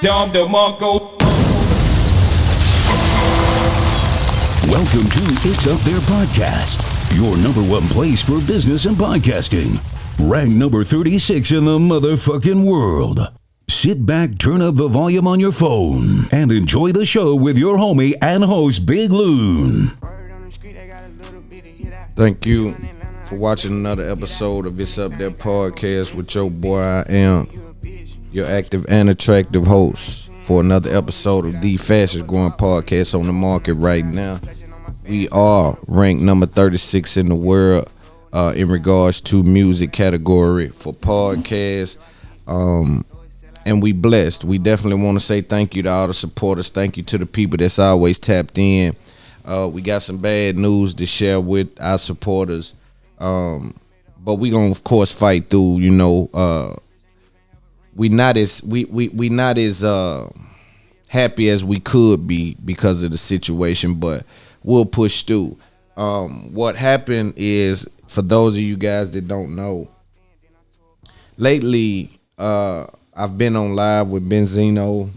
Dom DeMarco. Welcome to It's Up There Podcast, your number one place for business and podcasting. Ranked number 36 in the motherfucking world. Sit back, turn up the volume on your phone, and enjoy the show with your homie and host, Big Loon. Thank you for watching another episode of It's Up There Podcast with your boy, I am your active and attractive host for another episode of the fastest growing podcast on the market right now. We are ranked number 36 in the world in regards to music category for podcasts. And we blessed. We definitely want to say thank you to all the supporters. Thank you to the people that's always tapped in. We got some bad news to share with our supporters. But we gonna of course fight through, you know. We not as happy as we could be because of the situation, but we'll push through. What happened is, for those of you guys that don't know, lately I've been on live with Benzino,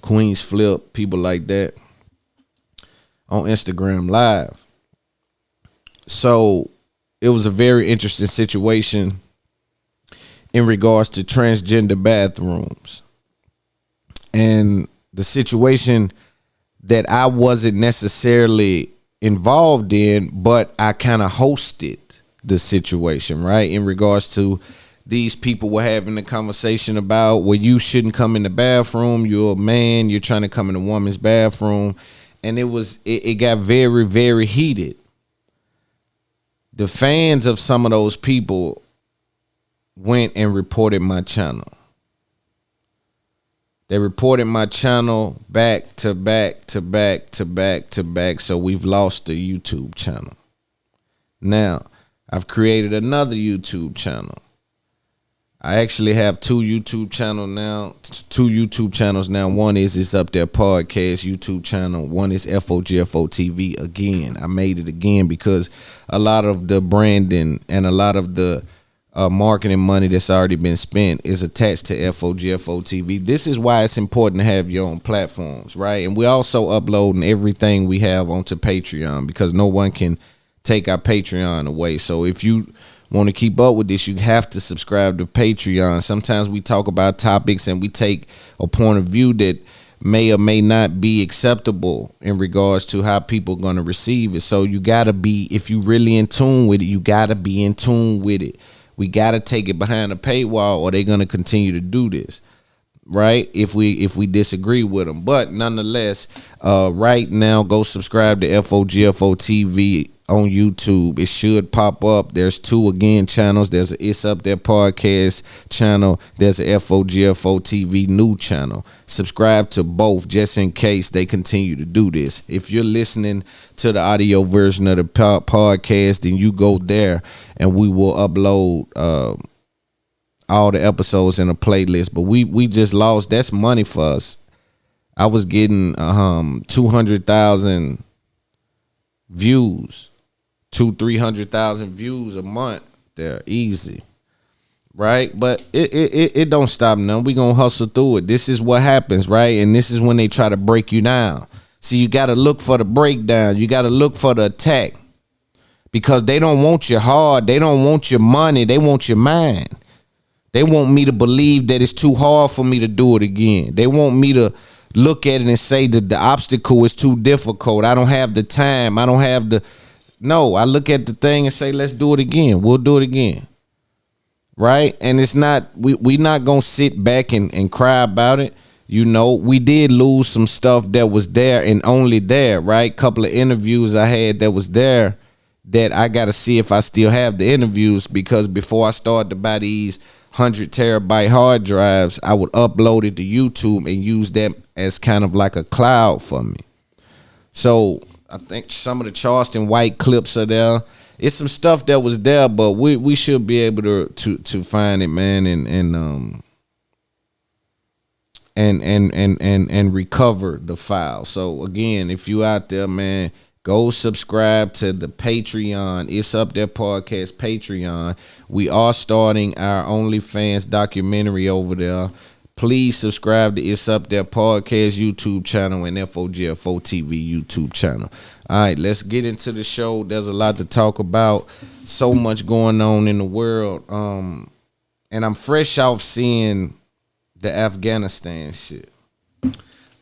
Queens Flip, people like that on Instagram Live. So it was a very interesting situation in regards to transgender bathrooms. And the situation that I wasn't necessarily involved in, but I kind of hosted the situation, right? In regards to these people were having a conversation about, well, you shouldn't come in the bathroom. You're a man. You're trying to come in a woman's bathroom. And it got very, very heated. The fans of some of those people went and reported my channel. They reported my channel back to back to back to back to back. So we've lost the YouTube channel. Now, I've created another YouTube channel. I actually have two YouTube channels now. One is It's Up There Podcast YouTube channel. One is FOGFO TV. Again, I made it again because a lot of the branding and a lot of the marketing money that's already been spent is attached to FOGFO TV. This is why it's important to have your own platforms, right? And we're also uploading everything we have onto Patreon because no one can take our Patreon away. So if you want to keep up with this, you have to subscribe to Patreon. Sometimes we talk about topics and we take a point of view that may or may not be acceptable in regards to how people are going to receive it. So you got to be, if you really in tune with it, you got to be in tune with it. We got to take it behind a paywall or they're going to continue to do this, right? If we disagree with them. But nonetheless, right now, go subscribe to FOGFO TV on YouTube. It should pop up. There's two channels. There's a It's Up There Podcast channel. There's a FOGFO TV new channel. Subscribe to both just in case they continue to do this. If you're listening to the audio version of the podcast, then you go there and we will upload all the episodes in a playlist. But we just lost. That's money for us. I was getting 200,000 views. 200,000-300,000 views a month. They're easy, right? But it don't stop none. We gonna hustle through it. This is what happens, right? And this is when they try to break you down. See, you got to look for the breakdown. You got to look for the attack because they don't want your heart. They don't want your money. They want your mind. They want me to believe that it's too hard for me to do it again. They want me to look at it and say that the obstacle is too difficult. I don't have the time. I don't have the... No, I look at the thing and say, let's do it again. We'll do it again. Right? And it's not, we not going to sit back and cry about it. You know, we did lose some stuff that was there and only there, right? Couple of interviews I had that was there that I got to see if I still have the interviews, because before I started to buy these 100 terabyte hard drives, I would upload it to YouTube and use that as kind of like a cloud for me. So I think some of the Charleston White clips are there. It's some stuff that was there, but we should be able to find it, man, and recover the file. So again, if you out there, man, go subscribe to the Patreon. It's Up There Podcast Patreon. We are starting our OnlyFans documentary over there. please subscribe to It's Up There Podcast YouTube channel and FOGFO TV YouTube channel. All right, let's get into the show. There's a lot to talk about. So much going on in the world. And I'm fresh off seeing the Afghanistan shit.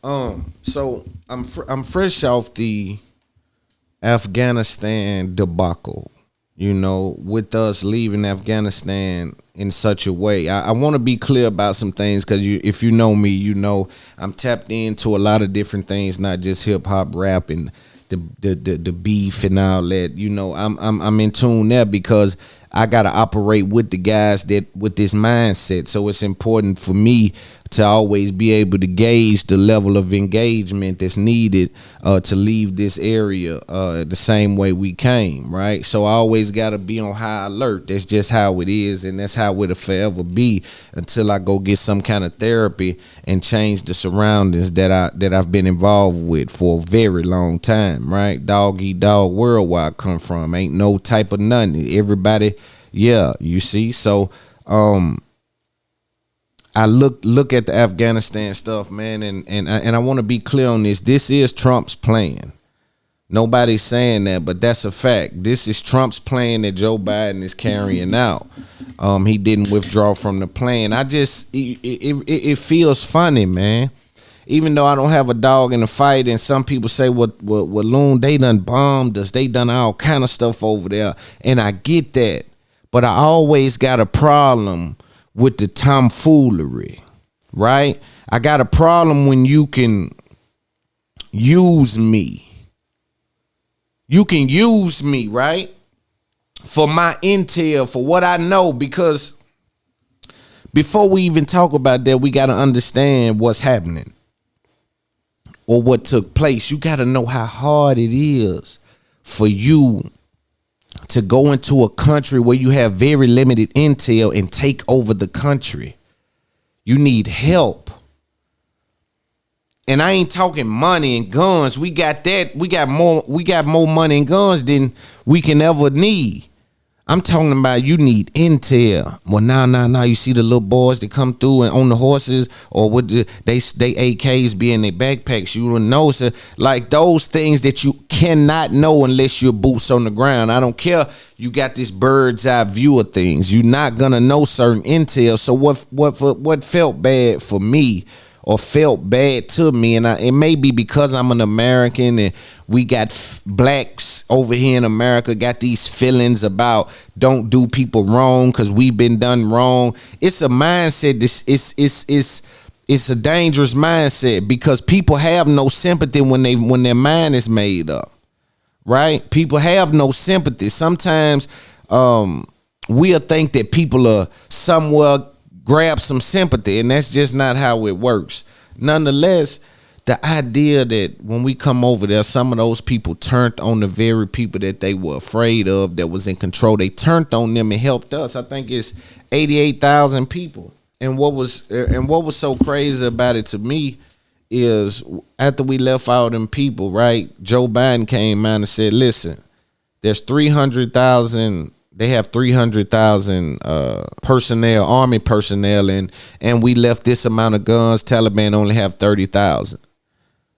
So I'm fresh off the Afghanistan debacle, you know, with us leaving Afghanistan in such a way. I want to be clear about some things, because if you know me, you know I'm tapped into a lot of different things, not just hip hop, rap, and the beef and all that. You know, I'm in tune there because I gotta operate with the guys that with this mindset. So it's important for me to always be able to gauge the level of engagement that's needed to leave this area the same way we came, right? So I always gotta be on high alert. That's just how it is, and that's how it'll forever be until I go get some kind of therapy and change the surroundings that I've been involved with for a very long time, right? Dog eat dog world where I come from. Ain't no type of nothing. Everybody, yeah, you see. So I look at the Afghanistan stuff, man, and I want to be clear on this. This is Trump's plan. Nobody's saying that, but that's a fact. This is Trump's plan that Joe Biden is carrying out. He didn't withdraw from the plan. It feels funny, man. Even though I don't have a dog in the fight, and some people say, what Loon, they done bombed us, they done all kind of stuff over there, and I get that, but I always got a problem with the tomfoolery, right? I got a problem when you can use me. You can use me, right? For my intel, for what I know, because before we even talk about that, we got to understand what's happening or what took place. You got to know how hard it is for you to go into a country where you have very limited intel and take over the country. You need help. And I ain't talking money and guns. We got that. We got more money and guns than we can ever need. I'm talking about you need intel. Well, now you see the little boys that come through and on the horses, or with they AKs be in their backpacks. You will know, so like those things that you cannot know unless you're boots on the ground. I don't care. You got this bird's eye view of things. You're not gonna know certain intel. So what felt bad for me, or felt bad to me, and it may be because I'm an American and we got blacks over here in America got these feelings about don't do people wrong because we've been done wrong. It's a mindset. It's a dangerous mindset, because people have no sympathy when their mind is made up, right? People have no sympathy. Sometimes we'll think that people are somewhere grab some sympathy, and that's just not how it works. Nonetheless, the idea that when we come over there, some of those people turned on the very people that they were afraid of, that was in control. They turned on them and helped us. I think it's 88,000 people. And what was so crazy about it to me is after we left all them people, right, Joe Biden came out and said, listen, there's 300,000. They have 300,000 personnel, army personnel, and we left this amount of guns. Taliban only have 30,000.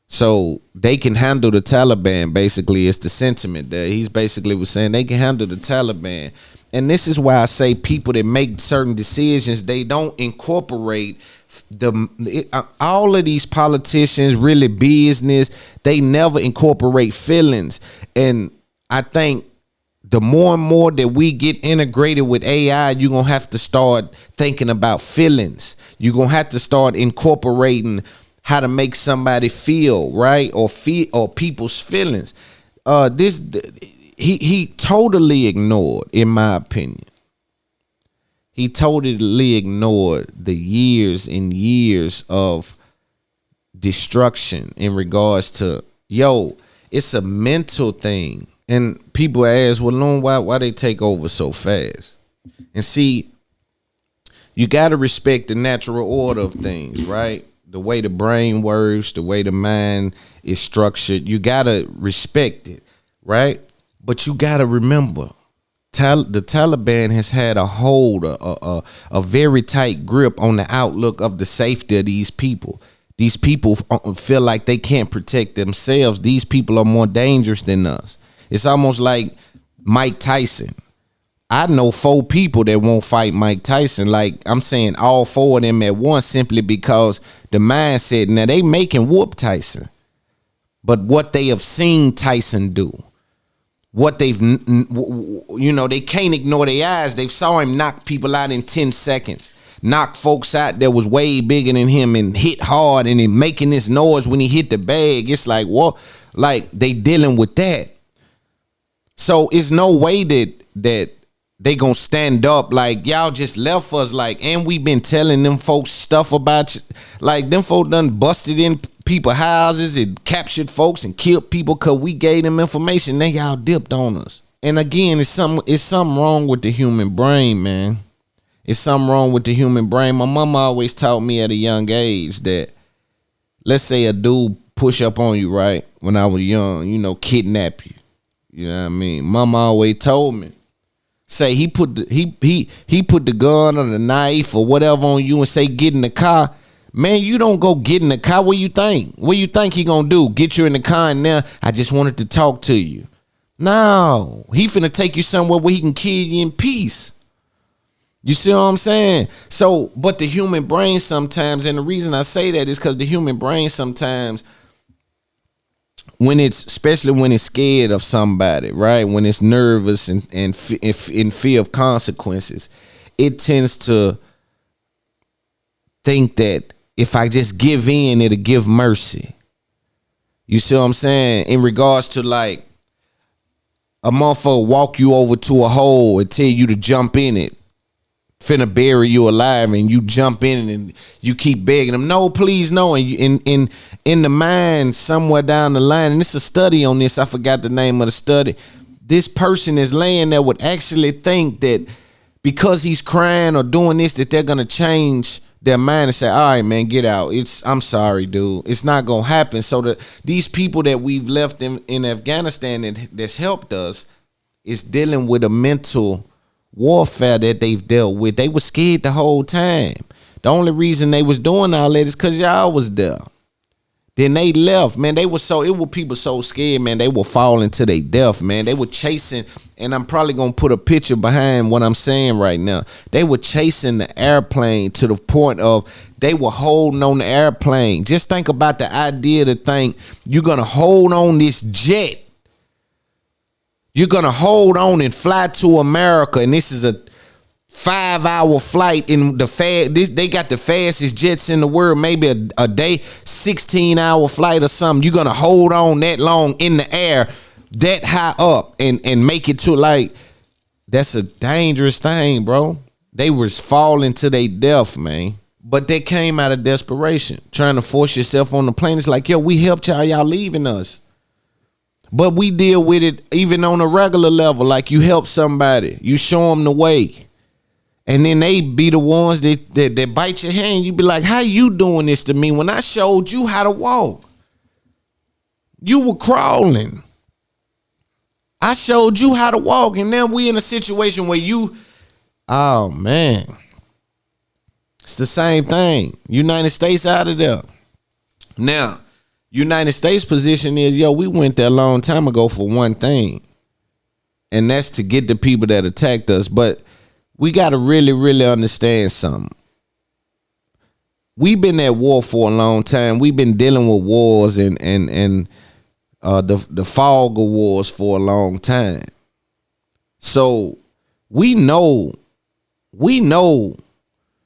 So they can handle the Taliban, basically. It's the sentiment there. He's basically was saying they can handle the Taliban. And this is why I say people that make certain decisions, they don't incorporate all of these politicians, really business, they never incorporate feelings. And I think the more and more that we get integrated with AI, you're going to have to start thinking about feelings. You're going to have to start incorporating how to make somebody feel, right? Or people's feelings. He totally ignored, in my opinion. He totally ignored the years and years of destruction in regards to, it's a mental thing. And people ask, well, Loon, why they take over so fast? And see, you got to respect the natural order of things, right? The way the brain works, the way the mind is structured. You got to respect it, right? But you got to remember, the Taliban has had a hold, a very tight grip on the outlook of the safety of these people. These people feel like they can't protect themselves. These people are more dangerous than us. It's almost like Mike Tyson. I know 4 people that won't fight Mike Tyson. Like, I'm saying all 4 of them at once, simply because the mindset. Now, they making whoop Tyson. But what they have seen Tyson do, what they've, they can't ignore their eyes. They've saw him knock people out in 10 seconds. Knock folks out that was way bigger than him and hit hard and then making this noise when he hit the bag. It's like, what? Like, they dealing with that. So it's no way that they gonna stand up like, y'all just left us, like, and we been telling them folks stuff about you. Like, them folks done busted in people houses and captured folks and killed people because we gave them information. Then y'all dipped on us. And again, it's something wrong with the human brain, man. It's something wrong with the human brain. My mama always taught me at a young age that, let's say a dude push up on you, right? When I was young, kidnap you. You know what I mean? Mama always told me, say he put the gun or the knife or whatever on you and say get in the car. Man, you don't go get in the car. What you think? What you think he gonna do? Get you in the car and now I just wanted to talk to you. No, he finna take you somewhere where he can kill you in peace. You see what I'm saying? So, but the human brain sometimes, and the reason I say that is because the human brain sometimes, especially when it's scared of somebody, right? When it's nervous and in fear of consequences, it tends to think that if I just give in, it'll give mercy. You see what I'm saying? In regards to, like, a motherfucker walk you over to a hole and tell you to jump in it, finna bury you alive, and you jump in and you keep begging them, no, please, no. And in the mind somewhere down the line, and it's a study on this, I forgot the name of the study, this person is laying there would actually think that because he's crying or doing this, that they're gonna change their mind and say, all right, man, get out. I'm sorry, dude. It's not gonna happen. So these people that we've left in Afghanistan that's helped us is dealing with a mental warfare that they've dealt with. They were scared the whole time. The only reason they was doing all that is because y'all was there. Then they left, man. It was people so scared, man. They were falling to their death, man. They were chasing, and I'm probably gonna put a picture behind what I'm saying right now. They were chasing the airplane to the point of they were holding on the airplane. Just think about the idea to think you're gonna hold on this jet. You're going to hold on and fly to America, and this is a 5-hour flight. In they got the fastest jets in the world, maybe a day, 16-hour flight or something. You're going to hold on that long in the air, that high up, and make it to, like, that's a dangerous thing, bro. They was falling to their death, man. But they came out of desperation, trying to force yourself on the plane. It's like, yo, we helped y'all leaving us. But we deal with it even on a regular level. Like, you help somebody, you show them the way, and then they be the ones that bite your hand. You be like, how you doing this to me when I showed you how to walk? You were crawling. I showed you how to walk, and now we in a situation where oh man, it's the same thing. United States out of there. Now, United States position is, we went there a long time ago for one thing, and that's to get the people that attacked us. But we got to really, really understand something. We've been at war for a long time. We've been dealing with wars and the fog of wars for a long time. So we know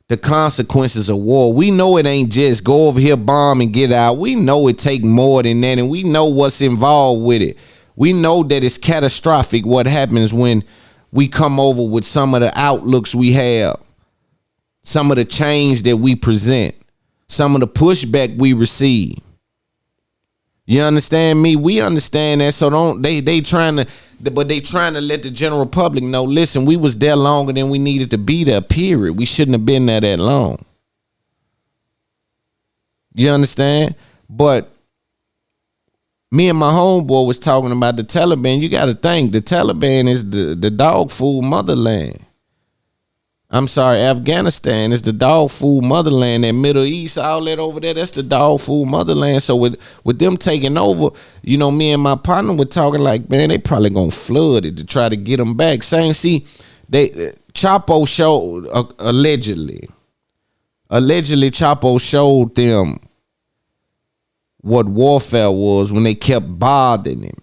the consequences of war. We know it ain't just go over here, bomb, and get out. We know it take more than that, and we know what's involved with it. We know that it's catastrophic what happens when we come over with some of the outlooks we have, some of the change that we present, some of the pushback we receive. You understand me? We understand that. So they trying to let the general public know, listen, we was there longer than we needed to be there, period. We shouldn't have been there that long. You understand? But me and my homeboy was talking about the Taliban. You got to think the Taliban is the dog food motherland. I'm sorry, Afghanistan is the dog food motherland. That Middle East, all that over there, that's the dog food motherland. So with them taking over, you know, me and my partner were talking like, man, they probably gonna flood it to try to get them back. Chapo showed allegedly Chapo showed them what warfare was when they kept bothering him.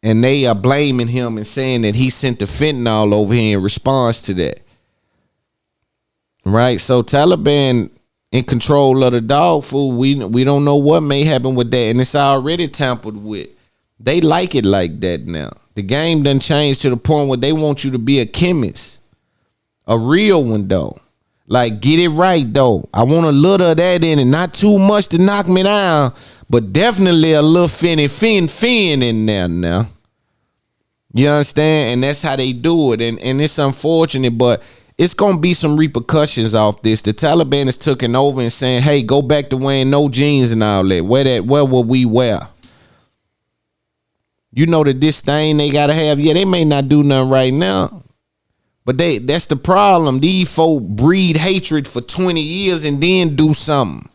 And they are blaming him and saying that he sent the fentanyl over here in response to that. Right? So Taliban in control of the dog food. We don't know what may happen with that. And it's already tampered with. They like it like that now. The game done changed to the point where they want you to be a chemist. A real one, though. Like, get it right, though. I want a little of that in it. Not too much to knock me down, but definitely a little fin in there now. You understand? And that's how they do it. And it's unfortunate, but it's going to be some repercussions off this. The Taliban is taking over and saying, hey, go back to wearing no jeans and all that. Where will we wear? You know that this thing they got to have, yeah, they may not do nothing right now. But that's the problem. These folk breed hatred for 20 years and then do something.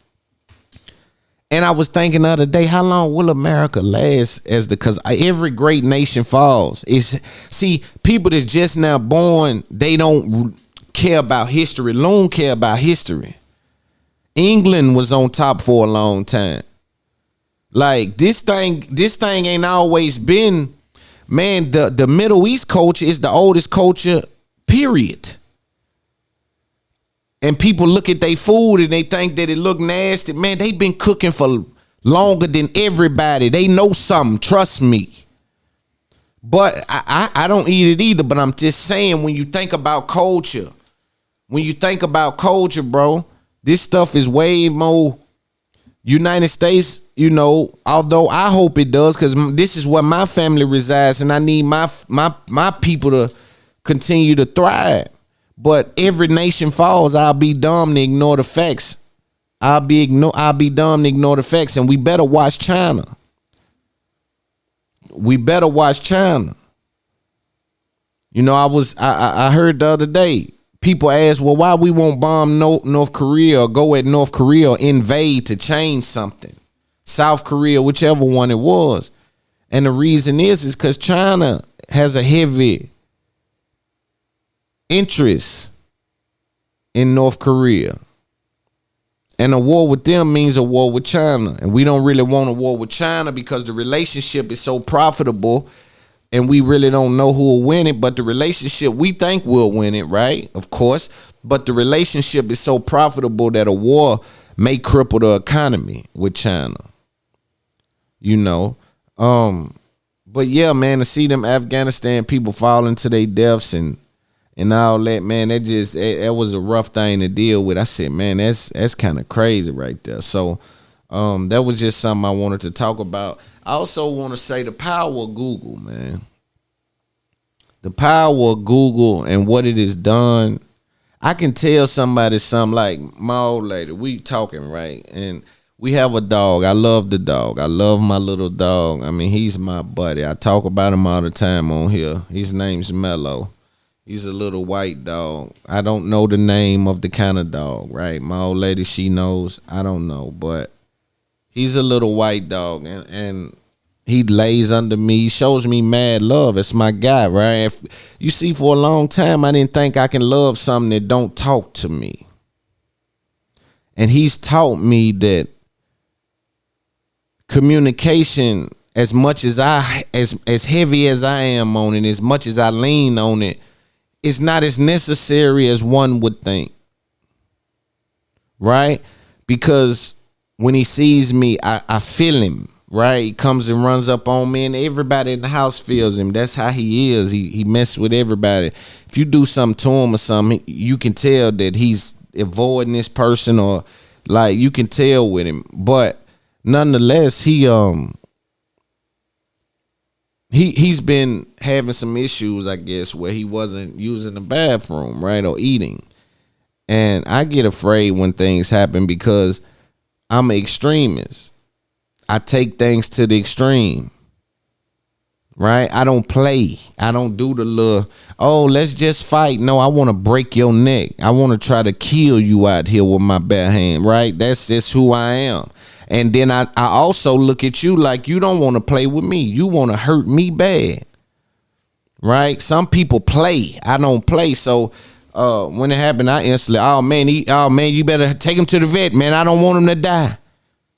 And I was thinking the other day, how long will America last? Because every great nation falls. See, people that's just now born, they don't care about history. LOON care about history. England was on top for a long time. Like this thing ain't always been, man, the Middle East culture is the oldest culture, period. And people look at their food and they think that it look nasty. Man, they've been cooking for longer than everybody. They know something, trust me. But I don't eat it either, but I'm just saying, when you think about culture, bro, this stuff is way more United States, you know, although I hope it does, because this is where my family resides and I need my people to continue to thrive. But every nation falls. I'll be dumb to ignore the facts. I'll be dumb to ignore the facts. And we better watch China. You know, I heard the other day, people ask, well, why we won't bomb North Korea or go at North Korea or invade to change something? South Korea, whichever one it was. And the reason is because China has a heavy interest in North Korea. And a war with them means a war with China. And we don't really want a war with China because the relationship is so profitable and we really don't know who will win it. But the relationship, we think will win it, right? Of course. But the relationship is so profitable that a war may cripple the economy with China. You know? But yeah, man, to see them Afghanistan people falling to their deaths and all that, man, that was a rough thing to deal with. I said, man, that's kind of crazy right there. So that was just something I wanted to talk about. I also want to say the power of Google, man. The power of Google and what it has done. I can tell somebody something, like my old lady, we talking, right? And we have a dog. I love the dog. I love my little dog. I mean, he's my buddy. I talk about him all the time on here. His name's Mello. He's a little white dog. I don't know the name of the kind of dog, right? My old lady, she knows. I don't know, but he's a little white dog, and he lays under me. He shows me mad love. It's my guy, right? You see, for a long time, I didn't think I can love something that don't talk to me. And he's taught me that communication, as much as as heavy as I am on it, as much as I lean on it, it's not as necessary as one would think, right? Because when he sees me, I feel him, right? He comes and runs up on me, and everybody in the house feels him. That's how he is. He messes with everybody. If you do something to him or something, you can tell that he's avoiding this person, or like you can tell with him. But nonetheless, He's been having some issues, I guess, where he wasn't using the bathroom, right, or eating. And I get afraid when things happen because I'm an extremist. I take things to the extreme. Right? I don't play. I don't do the little, oh, let's just fight. No, I want to break your neck. I want to try to kill you out here with my bare hand. Right? That's just who I am. And then I also look at you like you don't want to play with me. You want to hurt me bad. Right? Some people play. I don't play. So when it happened, I instantly, oh man, you better take him to the vet, man. I don't want him to die.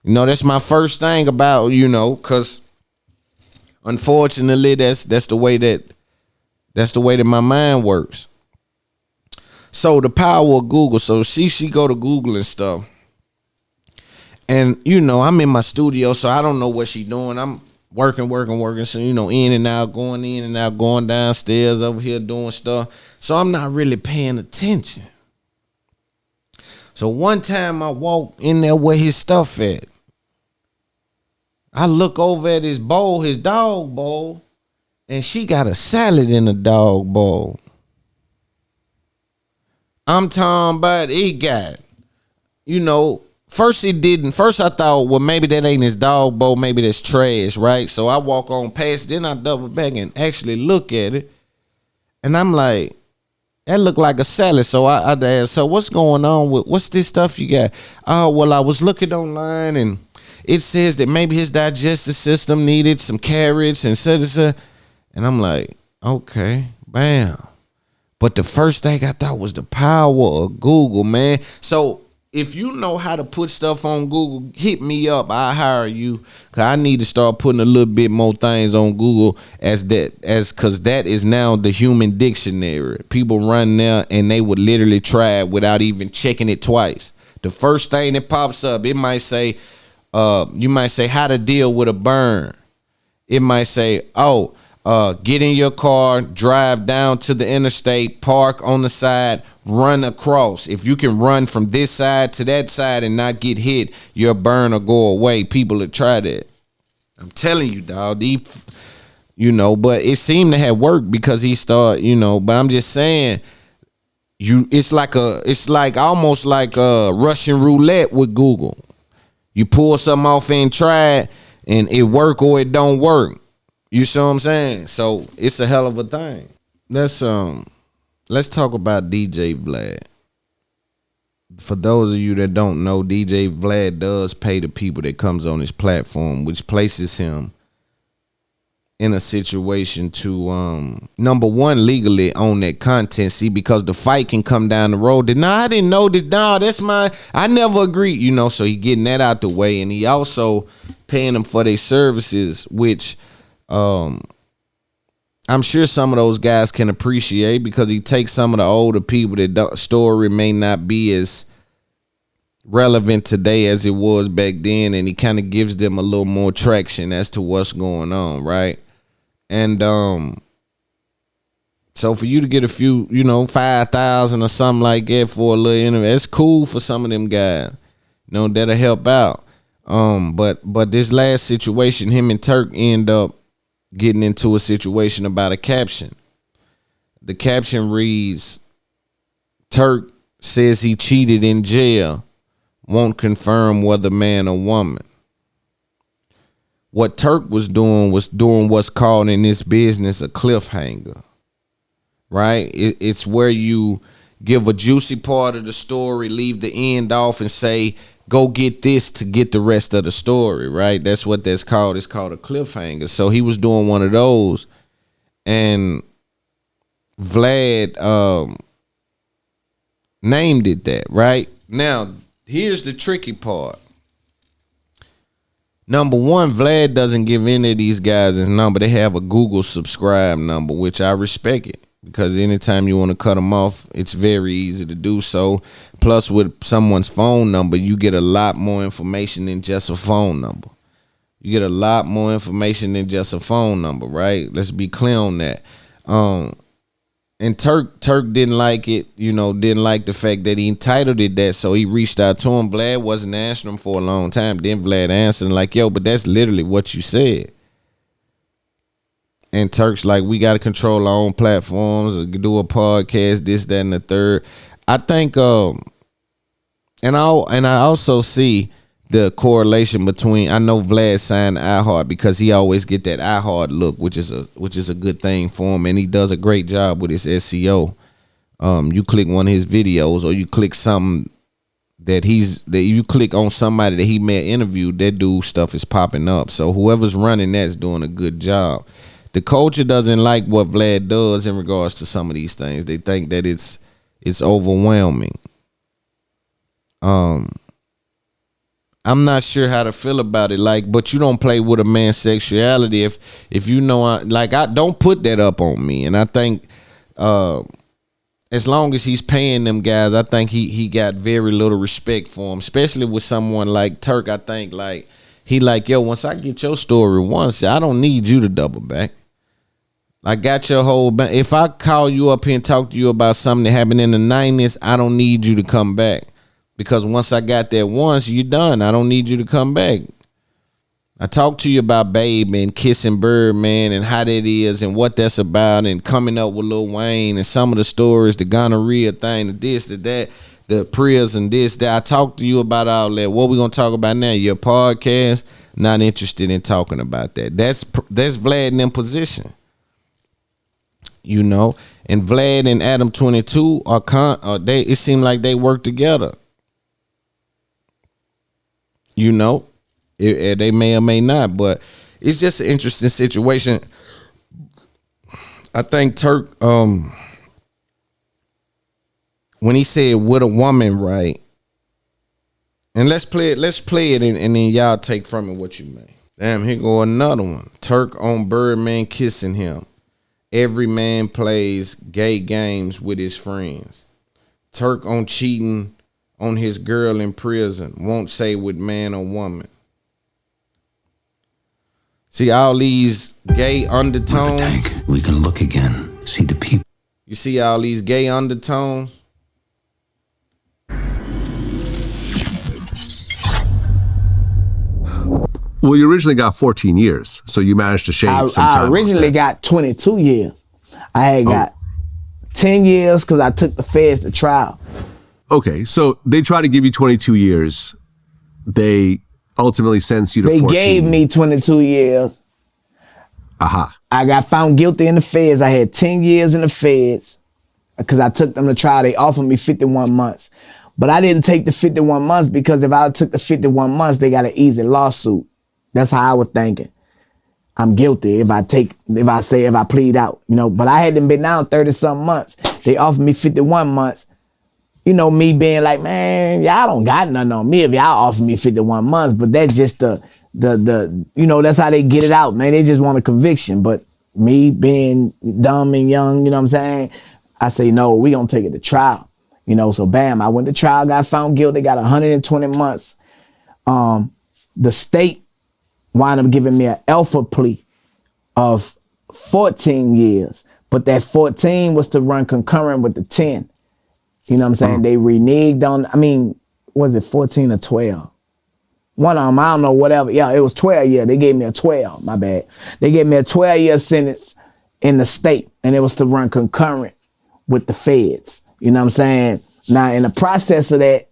You know, that's my first thing about, because unfortunately, that's the way that my mind works. So the power of Google. So she go to Google and stuff. And I'm in my studio, so I don't know what she doing. I'm working. So in and out, going downstairs over here doing stuff. So I'm not really paying attention. So one time I walk in there where his stuff at. I look over at his bowl, his dog bowl, and she got a salad in the dog bowl. I'm talking about he got, first it didn't. First I thought, well, maybe that ain't his dog bowl, maybe that's trash, right? So I walk on past, then I double back and actually look at it. And I'm like, that looked like a salad. So I asked, so what's going on what's this stuff you got? Oh, well, I was looking online and it says that maybe his digestive system needed some carrots and so. And I'm like, okay, bam. But the first thing I thought was the power of Google, man. So if you know how to put stuff on Google, hit me up. I'll hire you. Cause I need to start putting a little bit more things on Google cause that is now the human dictionary. People run there and they would literally try it without even checking it twice. The first thing that pops up, it might say, you might say how to deal with a burn. It might say, get in your car, drive down to the interstate, park on the side, run across. If you can run from this side to that side and not get hit, your burn will go away. People have tried that. I'm telling you, dog. But it seemed to have worked because he started, but I'm just saying, it's like almost like Russian roulette with Google. You pull something off and try it, and it work or it don't work. You see what I'm saying? So it's a hell of a thing. Let's talk about DJ Vlad. For those of you that don't know, DJ Vlad does pay the people that comes on his platform, which places him in a situation to number one, legally own that content. See, because the fight can come down the road. I didn't know this. No, that's mine. I never agreed, so he getting that out the way, and he also paying them for their services, which I'm sure some of those guys can appreciate, because he takes some of the older people that story may not be as relevant today as it was back then, and he kind of gives them a little more traction as to what's going on, right? And so for you to get a few, 5,000 or something like that for a little interview, that's cool for some of them guys. That'll help out. But this last situation, him and Turk end up getting into a situation about a caption. The caption reads, Turk says he cheated in jail, won't confirm whether man or woman. What Turk was doing what's called in this business a cliffhanger, right? It's where you give a juicy part of the story, leave the end off, and say, go get this to get the rest of the story, right? That's what that's called. It's called a cliffhanger. So he was doing one of those, and Vlad named it that, right? Now, here's the tricky part. Number one, Vlad doesn't give any of these guys his number. They have a Google subscribe number, which I respect it, because anytime you want to cut them off, it's very easy to do so. Plus, with someone's phone number, you get a lot more information than just a phone number. You get a lot more information than just a phone number, right? Let's be clear on that. And Turk didn't like it, didn't like the fact that he entitled it that, so he reached out to him. Vlad wasn't answering him for a long time. Then Vlad answered like, yo, but that's literally what you said. And Turk's like, we got to control our own platforms, do a podcast, this, that, and the third. I think, and I also see the correlation between, I know Vlad signed iHeart because he always get that iHeart look, which is a good thing for him, and he does a great job with his SEO. You click one of his videos, or you click something that you click on somebody that he may have interviewed, that dude stuff is popping up. So whoever's running that's doing a good job. The culture doesn't like what Vlad does in regards to some of these things. They think that it's overwhelming. I'm not sure how to feel about it. Like, but you don't play with a man's sexuality if you know, I don't put that up on me. And I think as long as he's paying them guys, I think he got very little respect for him, especially with someone like Turk. I think like he like, yo, once I get your story once, I don't need you to double back. I got your whole if I call you up here and talk to you about something that happened in the 90s, I don't need you to come back. Because once I got that once, you're done. I don't need you to come back. I talked to you about Babe and Kissing Birdman and how that is and what that's about and coming up with Lil Wayne and some of the stories, the gonorrhea thing, the this, the that, the prison, this, that. I talked to you about all that. What we gonna talk about now? Your podcast? Not interested in talking about that. That's Vlad in them position. You know, and Vlad and Adam 22 it seem like they work together. You know, they may or may not, but it's just an interesting situation. I think Turk, when he said with a woman, right? And let's play it, and then y'all take from it what you may. Damn, here go another one. Turk on Birdman kissing him. Every man plays gay games with his friends. Turk on cheating on his girl in prison. Won't say with man or woman. See all these gay undertones? With the tank, we can look again. See the people. You see all these gay undertones? Well, you originally got 14 years, so you managed to shave some time. I originally got 22 years. I had got 10 years because I took the feds to trial. Okay, so they tried to give you 22 years. They ultimately sentenced you to 14. They gave me 22 years. Aha. I got found guilty in the feds. I had 10 years in the feds because I took them to trial. They offered me 51 months. But I didn't take the 51 months because if I took the 51 months, they got an easy lawsuit. That's how I was thinking. I'm guilty if I plead out, you know. But I hadn't been down 30-something months. They offered me 51 months. You know, me being like, man, y'all don't got nothing on me if y'all offer me 51 months. But that's just the you know, that's how they get it out, man. They just want a conviction. But me being dumb and young, you know what I'm saying? I say, no, we gonna take it to trial. You know, so bam, I went to trial, got found guilty, got 120 months. The state wound up giving me an alpha plea of 14 years. But that 14 was to run concurrent with the 10. You know what I'm saying? They reneged on, was it 14 or 12? One of them, I don't know, whatever. Yeah, it was 12 years. They gave me a 12, my bad. They gave me a 12-year sentence in the state, and it was to run concurrent with the feds. You know what I'm saying? Now, in the process of that,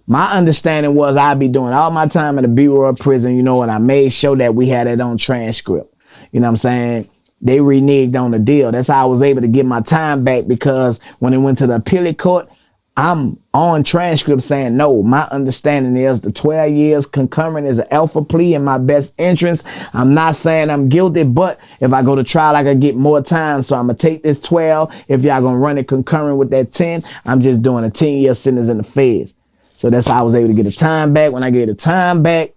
my understanding was I'd be doing all my time in the Bureau of Prison, you know, and I made sure that we had it on transcript. You know what I'm saying? They reneged on the deal. That's how I was able to get my time back, because when it went to the appellate court, I'm on transcript saying, no, my understanding is the 12 years concurrent is an alpha plea in my best interest. I'm not saying I'm guilty, but if I go to trial, I can get more time. So I'm going to take this 12. If y'all going to run it concurrent with that 10, I'm just doing a 10-year sentence in the feds. So that's how I was able to get the time back. When I get the time back,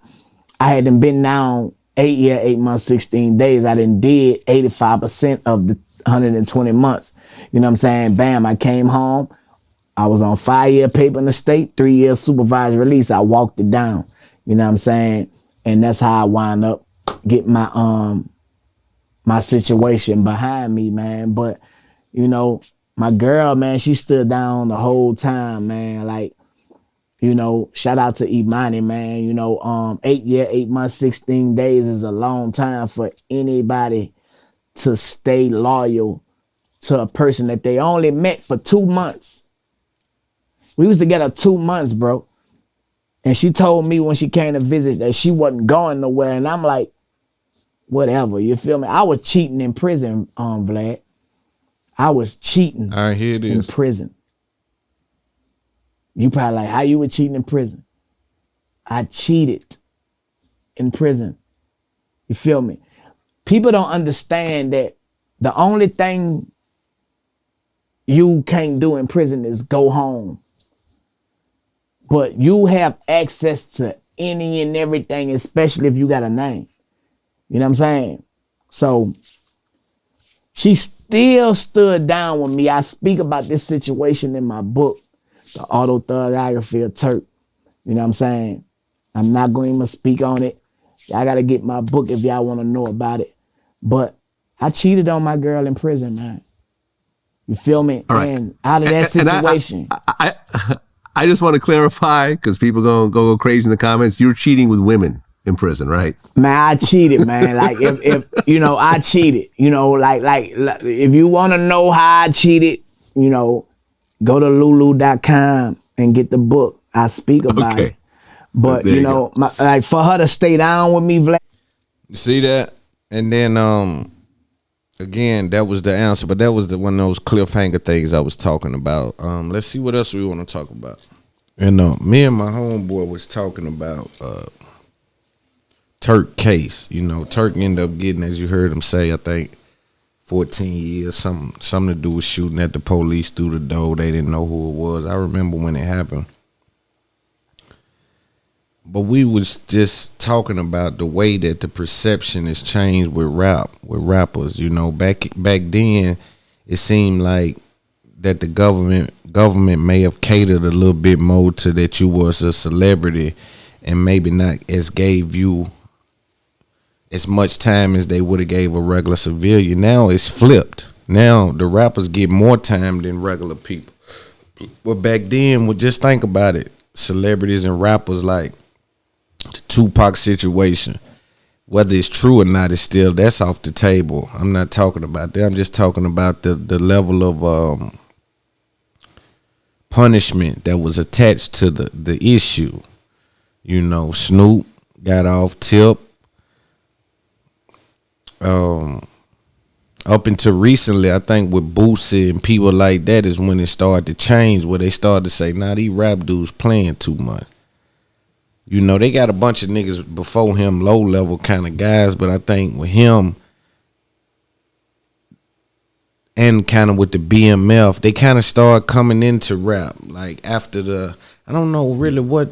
I hadn't been down 8 years, 8 months, 16 days. I done did 85% of the 120 months. You know what I'm saying? Bam, I came home. I was on 5-year paper in the state, 3 years supervised release. I walked it down. You know what I'm saying? And that's how I wound up getting my my situation behind me, man. But, you know, my girl, man, she stood down the whole time, man. Like, you know, shout out to Imani, man. You know, 8 years, 8 months, 16 days is a long time for anybody to stay loyal to a person that they only met for 2 months. We was together 2 months, bro. And she told me when she came to visit that she wasn't going nowhere. And I'm like, whatever, you feel me? I was cheating in prison, Vlad. I was cheating in prison. You probably like, how you were cheating in prison? I cheated in prison. You feel me? People don't understand that the only thing you can't do in prison is go home. But you have access to any and everything, especially if you got a name. You know what I'm saying? So she still stood down with me. I speak about this situation in my book, The Autobiography of Turk. You know what I'm saying? I'm not going to speak on it. Y'all got to get my book if y'all want to know about it. But I cheated on my girl in prison, man. You feel me? All right. And out of that situation. I just want to clarify, because people go crazy in the comments. You're cheating with women in prison, right? Man, I cheated, man. Like if you know, I cheated. You know, like if you want to know how I cheated, you know, go to lulu.com and get the book. I speak about it. But you know, like for her to stay down with me, Vlad. You see that? And then again, that was the answer, but that was one of those cliffhanger things I was talking about. Let's see what else we want to talk about. And me and my homeboy was talking about Turk case. You know, Turk ended up getting, as you heard him say, I think 14 years, something to do with shooting at the police through the door. They didn't know who it was. I remember when it happened. But we was just talking about the way that the perception has changed with rappers. You know, back then, it seemed like that the government may have catered a little bit more to that you was a celebrity, and maybe not as gave you as much time as they would have gave a regular civilian. Now it's flipped. Now the rappers get more time than regular people. But back then, well, just think about it. Celebrities and rappers, like the Tupac situation, whether it's true or not, it's still, that's off the table. I'm not talking about that. I'm just talking about the level of punishment that was attached to the issue. You know, Snoop got off tip. Up until recently, I think with Boosie and people like that is when it started to change, where they started to say, nah, these rap dudes playing too much. You know, they got a bunch of niggas before him, low level kind of guys, but I think with him and kind of with the BMF, they kind of started coming into rap. Like after I don't know really what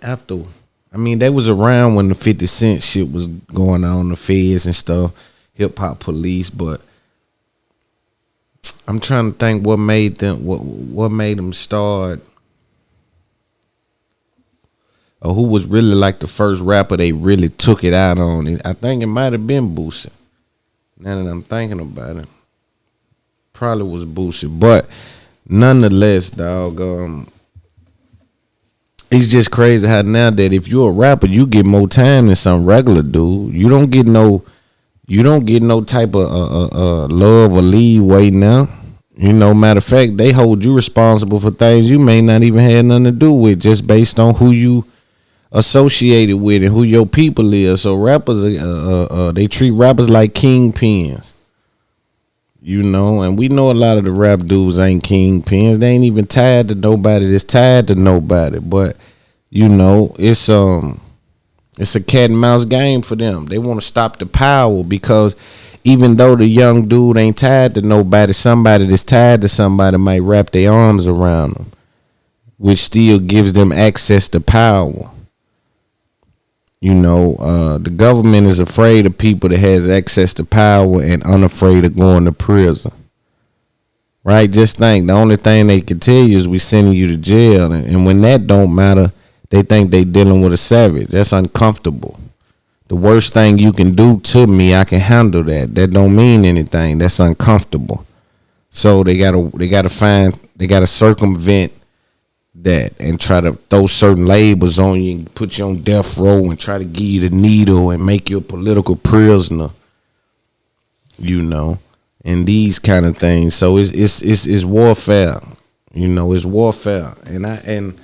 after. I mean, they was around when the 50 Cent shit was going on, the feds and stuff, hip hop police, but I'm trying to think what made them start. Or who was really like the first rapper they really took it out on. I think it might have been Boosie. Now that I'm thinking about it, probably was Boosie. But nonetheless, dog, it's just crazy how now that if you're a rapper, you get more time than some regular dude. You don't get no type of love or leeway now. You know, matter of fact, they hold you responsible for things you may not even have nothing to do with, just based on who you associated with and who your people is. So rappers, they treat rappers like kingpins. You know, and we know a lot of the rap dudes ain't kingpins. They ain't even tied to nobody that's tied to nobody. But you know, it's a cat and mouse game for them. They want to stop the power, because even though the young dude ain't tied to nobody, somebody that's tied to somebody might wrap their arms around them, which still gives them access to power. You know, the government is afraid of people that has access to power and unafraid of going to prison. Right? Just think, the only thing they can tell you is we sending you to jail. And when that don't matter, they think they dealing with a savage. That's uncomfortable. The worst thing you can do to me, I can handle that. That don't mean anything. That's uncomfortable. So they gotta circumvent that and try to throw certain labels on you and put you on death row and try to give you the needle and make you a political prisoner, you know, and these kind of things. So it's warfare, you know, it's warfare. And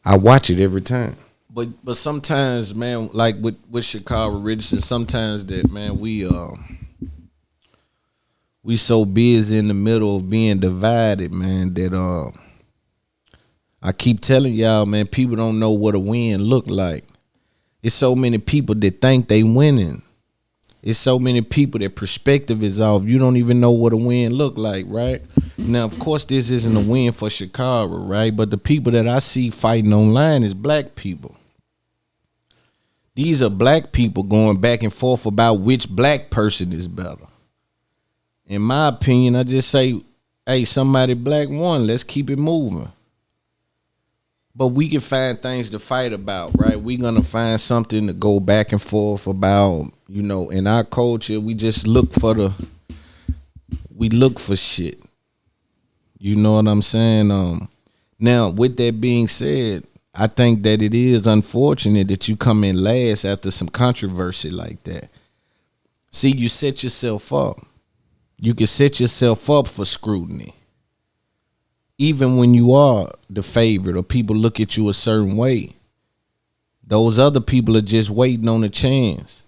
I watch it every time. But sometimes, man, like with Chicago Richardson, sometimes that, man, we so busy in the middle of being divided, man, that I keep telling y'all, man, people don't know what a win look like. It's so many people that think they winning. It's so many people that perspective is off. You don't even know what a win look like, right? Now, of course, this isn't a win for Chicago, right? But the people that I see fighting online is black people. These are black people going back and forth about which black person is better. In my opinion, I just say, hey, somebody black won. Let's keep it moving. But we can find things to fight about, right? We're going to find something to go back and forth about. You know, in our culture, we just look for shit. You know what I'm saying? Now, with that being said, I think that it is unfortunate that you come in last after some controversy like that. See, you set yourself up. You can set yourself up for scrutiny. Even when you are the favorite or people look at you a certain way, those other people are just waiting on a chance.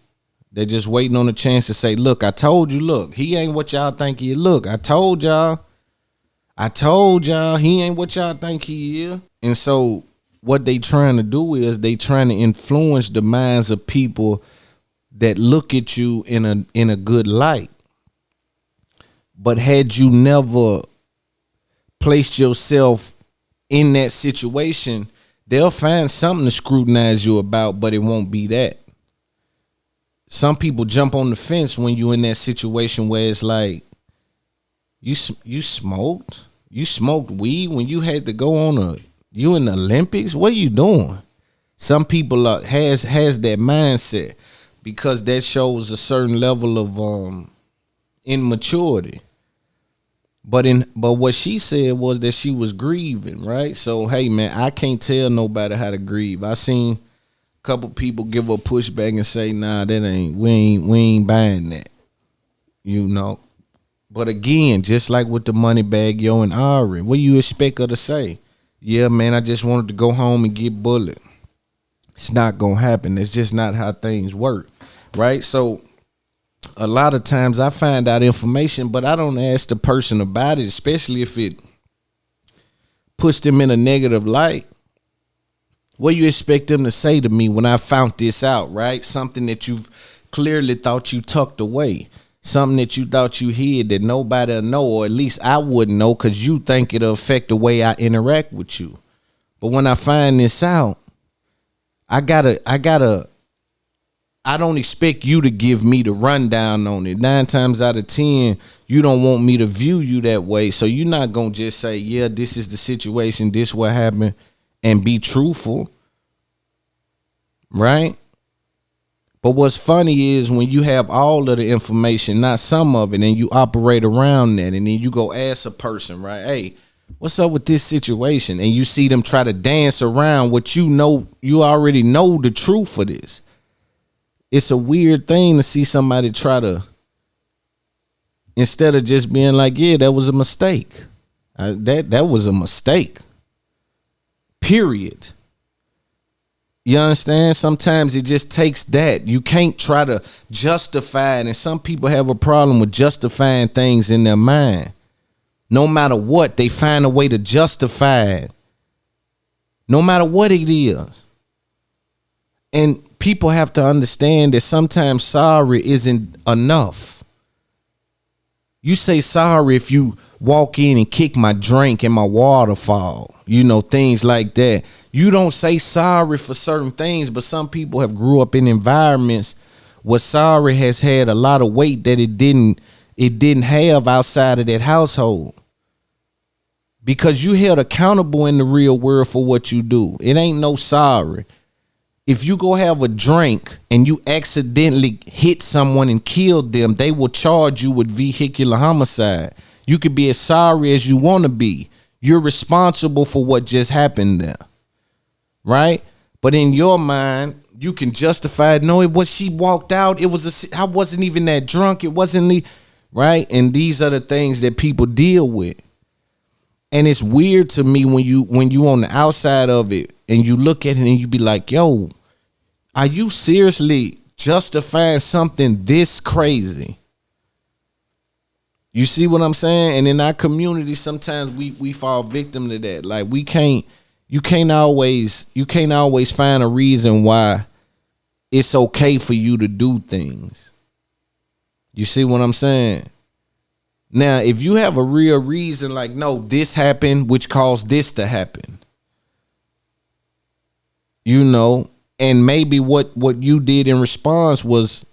They're just waiting on a chance to say, look, I told you, look, he ain't what y'all think he is. Look, I told y'all he ain't what y'all think he is. And so what they trying to do is they trying to influence the minds of people that look at you in a good light. But had you never placed yourself in that situation, they'll find something to scrutinize you about, but it won't be that. Some people jump on the fence when you're in that situation where it's like, you smoked weed when you had to go on you in the Olympics? What are you doing? Some people has that mindset because that shows a certain level of immaturity. But what she said was that she was grieving, right? So hey, man, I can't tell nobody how to grieve. I seen a couple people give her pushback and say, nah, we ain't buying that. You know. But again, just like with the Moneybagg Yo and Ari, what do you expect her to say? Yeah, man, I just wanted to go home and get bullied. It's not gonna happen. It's just not how things work, right? So a lot of times I find out information, but I don't ask the person about it, especially if it puts them in a negative light. What do you expect them to say to me when I found this out, right? Something that you've clearly thought you tucked away. Something that you thought you hid that nobody will know, or at least I wouldn't know because you think it'll affect the way I interact with you. But when I find this out, I don't expect you to give me the rundown on it. 9 times out of 10, you don't want me to view you that way. So you're not going to just say, yeah, this is the situation, this what happened, and be truthful. Right? But what's funny is when you have all of the information, not some of it, and you operate around that, and then you go ask a person, right? Hey, what's up with this situation? And you see them try to dance around what you know, you already know the truth of this. It's a weird thing to see somebody try to, instead of just being like, yeah, that was a mistake. That was a mistake. Period. You understand? Sometimes it just takes that. You can't try to justify it. And some people have a problem with justifying things in their mind. No matter what, they find a way to justify it. No matter what it is. And people have to understand that sometimes sorry isn't enough. You say sorry if you walk in and kick my drink and my waterfall, you know, things like that. You don't say sorry for certain things, but some people have grew up in environments where sorry has had a lot of weight that it didn't have outside of that household. Because you held accountable in the real world for what you do. It ain't no sorry. If you go have a drink and you accidentally hit someone and killed them, they will charge you with vehicular homicide. You could be as sorry as you want to be. You're responsible for what just happened there. Right? But in your mind, you can justify it. No, it was, she walked out. I wasn't even that drunk. It wasn't right. And these are the things that people deal with. And it's weird to me when you on the outside of it and you look at it and you be like, yo, are you seriously justifying something this crazy? You see what I'm saying? And in our community, sometimes we fall victim to that. Like you can't always find a reason why it's okay for you to do things. You see what I'm saying? Now, if you have a real reason, like, no, this happened, which caused this to happen, you know, and maybe what you did in response was,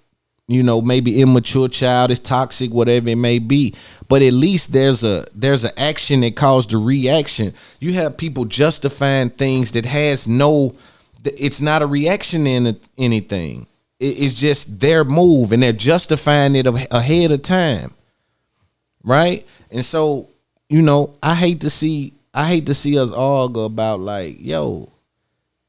you know, maybe immature, childish, toxic, whatever it may be. But at least there's an action that caused a reaction. You have people justifying things that has no, it's not a reaction in anything. It's just their move, and they're justifying it ahead of time. Right. And so, you know, I hate to see us argue about like, yo,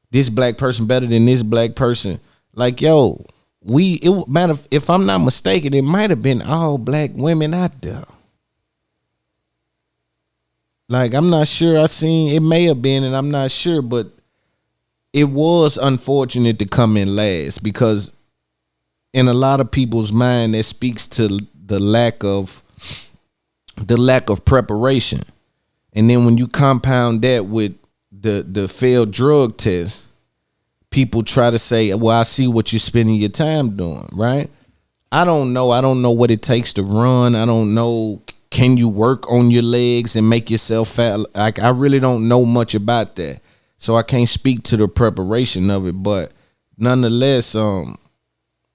this black person better than this black person. Like, yo, if I'm not mistaken, it might have been all black women out there. Like, I'm not sure. It may have been, and I'm not sure, but it was unfortunate to come in last, because in a lot of people's mind, that speaks to the lack of preparation. And then when you compound that with the failed drug test, people try to say, well, I see what you're spending your time doing, right? I don't know what it takes to run. I don't know, can you work on your legs and make yourself fat? Like, I really don't know much about that, so I can't speak to the preparation of it. But nonetheless,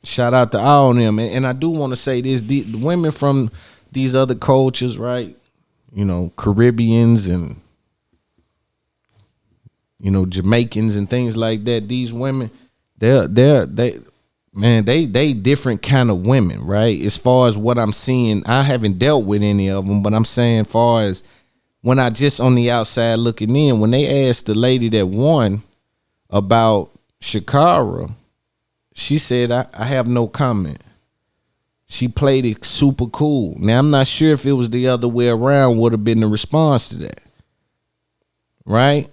shout out to all of them. And I do want to say this, the women from these other cultures, right? You know, Caribbeans and, you know, Jamaicans and things like that. These women, they different kind of women, right? As far as what I'm seeing, I haven't dealt with any of them, but I'm saying, far as when I just on the outside looking in, when they asked the lady that won about Shakira, she said, I have no comment. She played it super cool. Now, I'm not sure if it was the other way around would have been the response to that. Right?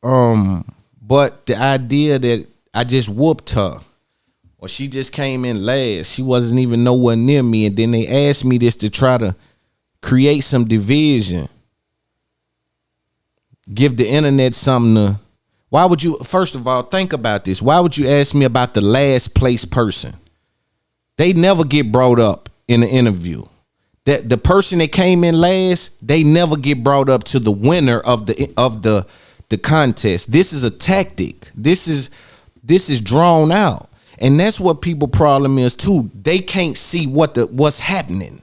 But the idea that I just whooped her, or she just came in last, she wasn't even nowhere near me, and then they asked me this to try to create some division, give the internet something to, why would you, first of all, think about this. Why would you ask me about the last place person? They never get brought up in an interview. That the person that came in last, they never get brought up to the winner of the contest. This is a tactic. This is drawn out. And that's what people's problem is too. They can't see what's happening.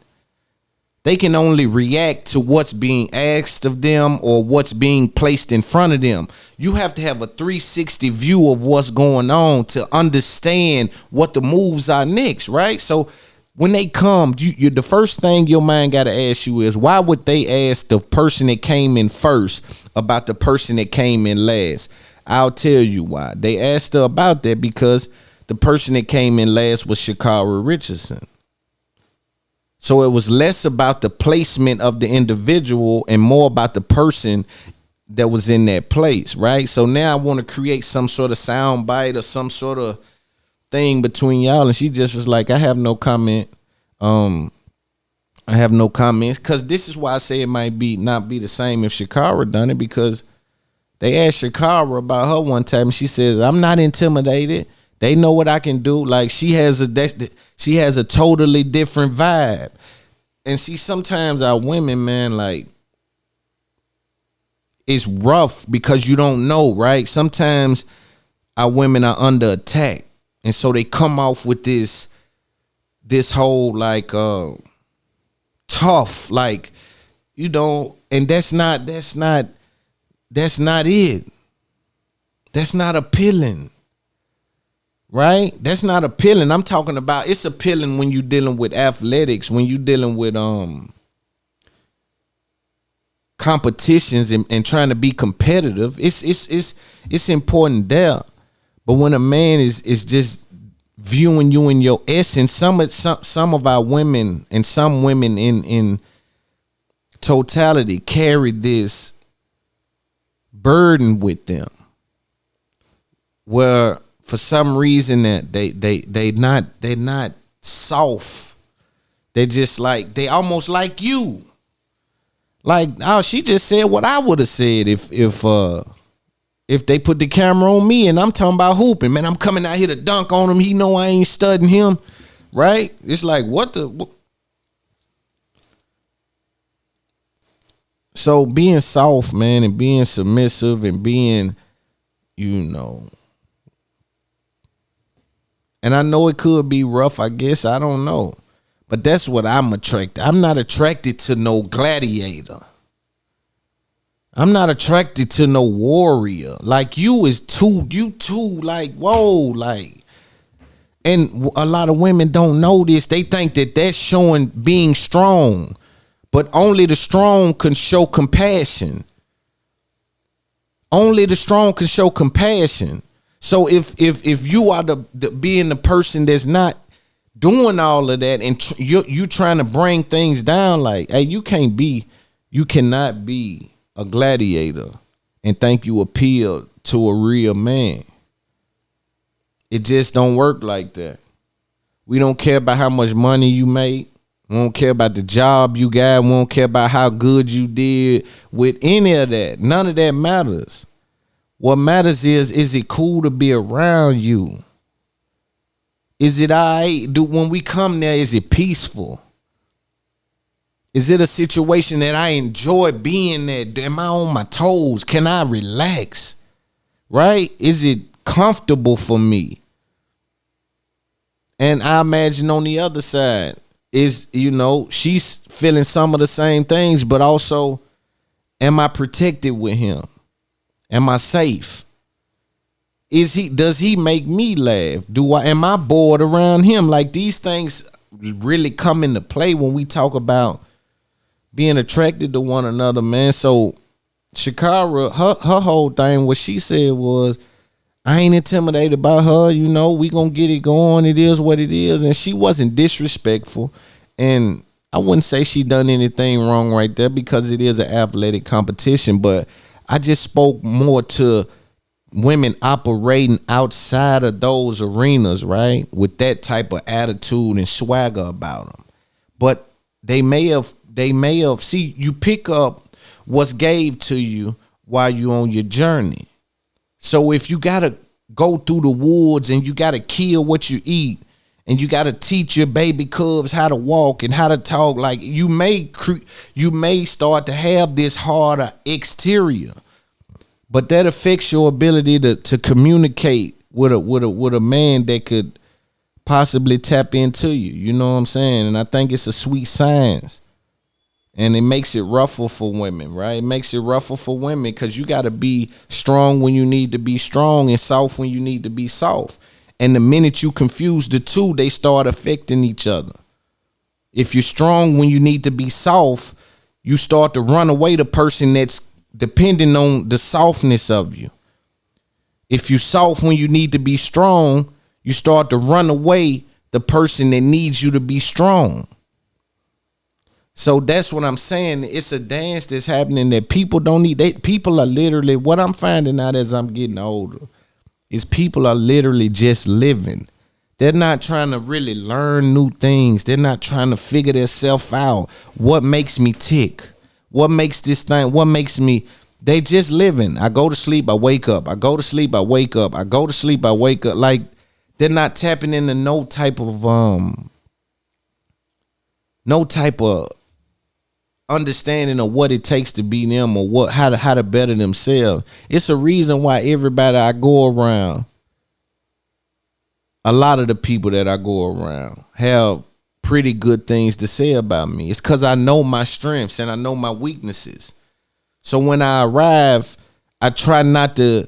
They can only react to what's being asked of them or what's being placed in front of them. You have to have a 360 view of what's going on to understand what the moves are next, right? So when they come, you the first thing your mind got to ask you is, why would they ask the person that came in first about the person that came in last? I'll tell you why. They asked her about that because the person that came in last was Shakira Richardson. So it was less about the placement of the individual and more about the person that was in that place, right? So now I want to create some sort of sound bite or some sort of thing between y'all. And she just was like, I have no comment. I have no comments, because this is why I say it might not be the same if Shakira done it, because they asked Shakira about her one time and she says, I'm not intimidated. They know what I can do. Like, she has a totally different vibe. And see, sometimes our women, man, like, it's rough because you don't know, right? Sometimes our women are under attack, and so they come off with this whole like tough, like, you know, and that's not it. That's not appealing. Right? That's not appealing. I'm talking about, it's appealing when you're dealing with athletics, when you're dealing with competitions and trying to be competitive. It's important there. But when a man is just viewing you in your essence, some of our women and some women in totality carry this burden with them, where for some reason that they're not soft. They just like, they almost like you. Like, oh, she just said what I would have said if they put the camera on me and I'm talking about hooping. Man, I'm coming out here to dunk on him. He know I ain't studying him, right? It's like, what? So being soft, man, and being submissive and being, and I know it could be rough, I guess, I don't know. But that's what I'm attracted. I'm not attracted to no gladiator. I'm not attracted to no warrior. Like, you too, like, whoa, like. And a lot of women don't know this. They think that that's showing being strong. But only the strong can show compassion. Only the strong can show compassion. So if you are being the person that's not doing all of that, and you trying to bring things down, like, hey, you cannot be a gladiator and think you appeal to a real man. It just don't work like that. We don't care about how much money you make. We don't care about the job you got. We don't care about how good you did with any of that. None of that matters. What matters is it cool to be around you? Is it all right? When we come there, is it peaceful? Is it a situation that I enjoy being there? Am I on my toes? Can I relax? Right? Is it comfortable for me? And I imagine on the other side is, she's feeling some of the same things, but also, am I protected with him? Am I safe? Does he make me laugh? Am I bored around him? Like, these things really come into play when we talk about being attracted to one another, man. So Shakira, her whole thing, what she said was, I ain't intimidated by her, we gonna get it going. It is what it is. And she wasn't disrespectful. And I wouldn't say she done anything wrong right there, because it is an athletic competition. But I just spoke more to women operating outside of those arenas, right? With that type of attitude and swagger about them. But they may have, see, you pick up what's gave to you while you're on your journey. So if you got to go through the woods and you got to kill what you eat, and you got to teach your baby cubs how to walk and how to talk, like, you may start to have this harder exterior, but that affects your ability to communicate with a man that could possibly tap into you. You know what I'm saying? And I think it's a sweet science. And it makes it rougher for women, right? It makes it rougher for women because you got to be strong when you need to be strong and soft when you need to be soft. And the minute you confuse the two, they start affecting each other. If you're strong when you need to be soft, you start to run away the person that's depending on the softness of you. If you're soft when you need to be strong, you start to run away the person that needs you to be strong. So that's what I'm saying. It's a dance that's happening that people don't need. People are literally, what I'm finding out as I'm getting older, is people are literally just living. They're not trying to really learn new things. They're not trying to figure themselves out. What makes me tick? What makes this thing? What makes me? They just living. I go to sleep, I wake up. I go to sleep, I wake up. I go to sleep, I wake up. Like, they're not tapping into no type of understanding of what it takes to be them, or how to better themselves. It's a reason why everybody I go around, a lot of the people that I go around have pretty good things to say about me. It's because I know my strengths and I know my weaknesses. So when I arrive, I try not to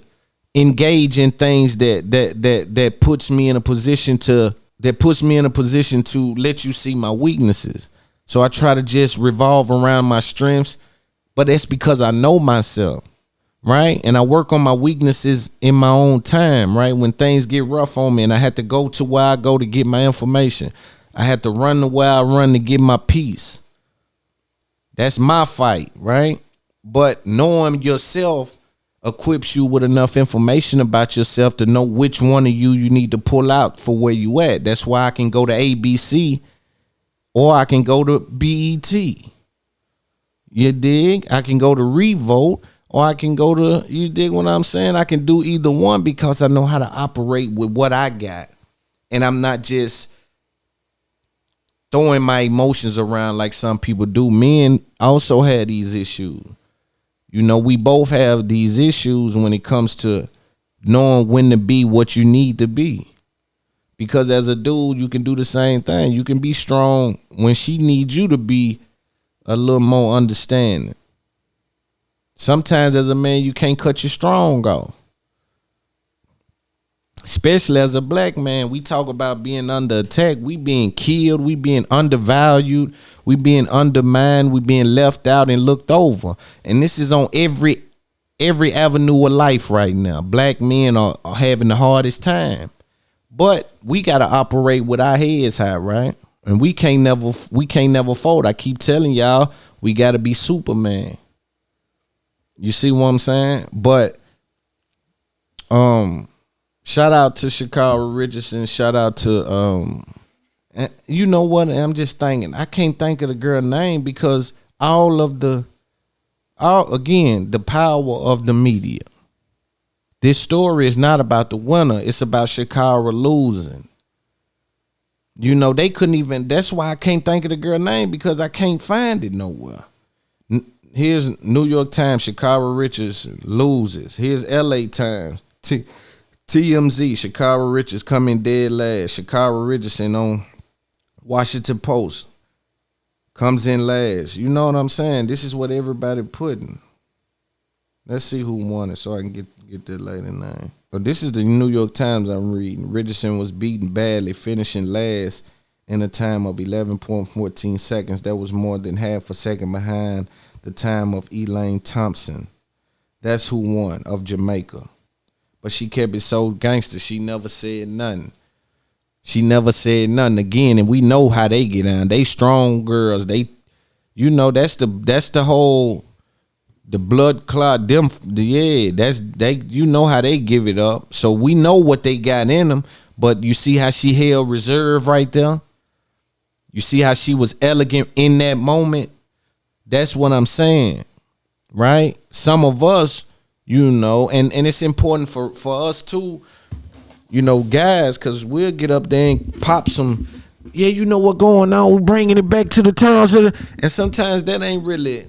engage in things that puts me in a position to let you see my weaknesses. So I try to just revolve around my strengths, but that's because I know myself, right? And I work on my weaknesses in my own time, right? When things get rough on me and I have to go to where I go to get my information, I have to run to where I run to get my peace. That's my fight, right? But knowing yourself equips you with enough information about yourself to know which one of you need to pull out for where you at. That's why I can go to ABC or I can go to BET. You dig? I can go to Revolt or I can go to, you dig what I'm saying? I can do either one because I know how to operate with what I got. And I'm not just throwing my emotions around like some people do. Men also had these issues. You know, we both have these issues when it comes to knowing when to be what you need to be. Because as a dude, you can do the same thing. You can be strong when she needs you to be a little more understanding. Sometimes as a man, you can't cut your strong off. Especially as a black man, we talk about being under attack. We being killed. We being undervalued. We being undermined. We being left out and looked over. And this is on every avenue of life right now. Black men are having the hardest time. But we got to operate with our heads high, right? And we can't never fold. I keep telling y'all, we got to be Superman. You see what I'm saying? But shout out to Shakara Richardson. Shout out to you know what? I'm just thinking. I can't think of the girl name because the power of the media. This story is not about the winner. It's about Shakara losing. You know, they couldn't even, that's why I can't think of the girl name because I can't find it nowhere. Here's New York Times, Shakara Richardson loses. Here's LA Times, TMZ, Shakara Richards coming dead last. Shakara Richardson on Washington Post comes in last. You know what I'm saying? This is what everybody putting. Let's see who won it so I can get that lady name. But this is the New York Times I'm reading. Richardson was beaten badly, finishing last in a time of 11.14 seconds. That was more than half a second behind the time of Elaine Thompson. That's who won, of Jamaica. But she kept it so gangster, she never said nothing. She never said nothing again, and we know how they get down. They strong girls. They, you know, that's the whole, the blood clot, you know how they give it up. So we know what they got in them, but you see how she held reserve right there? You see how she was elegant in that moment? That's what I'm saying, right? Some of us, you know, and it's important for us too, you know, guys, because we'll get up there and pop some, yeah, you know what going on, we're bringing it back to the towns. And sometimes that ain't really,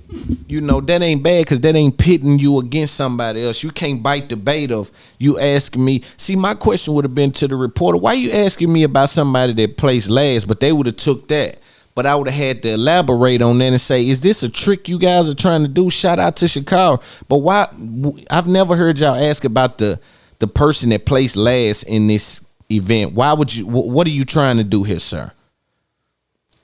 you know, that ain't bad because that ain't pitting you against somebody else. You can't bite the bait of you asking me. See, my question would have been to the reporter, why you asking me about somebody that placed last? But they would have took that. But I would have had to elaborate on that and say, is this a trick you guys are trying to do? Shout out to Chicago. But why? I've never heard y'all ask about the person that placed last in this event. Why would you? What are you trying to do here, sir?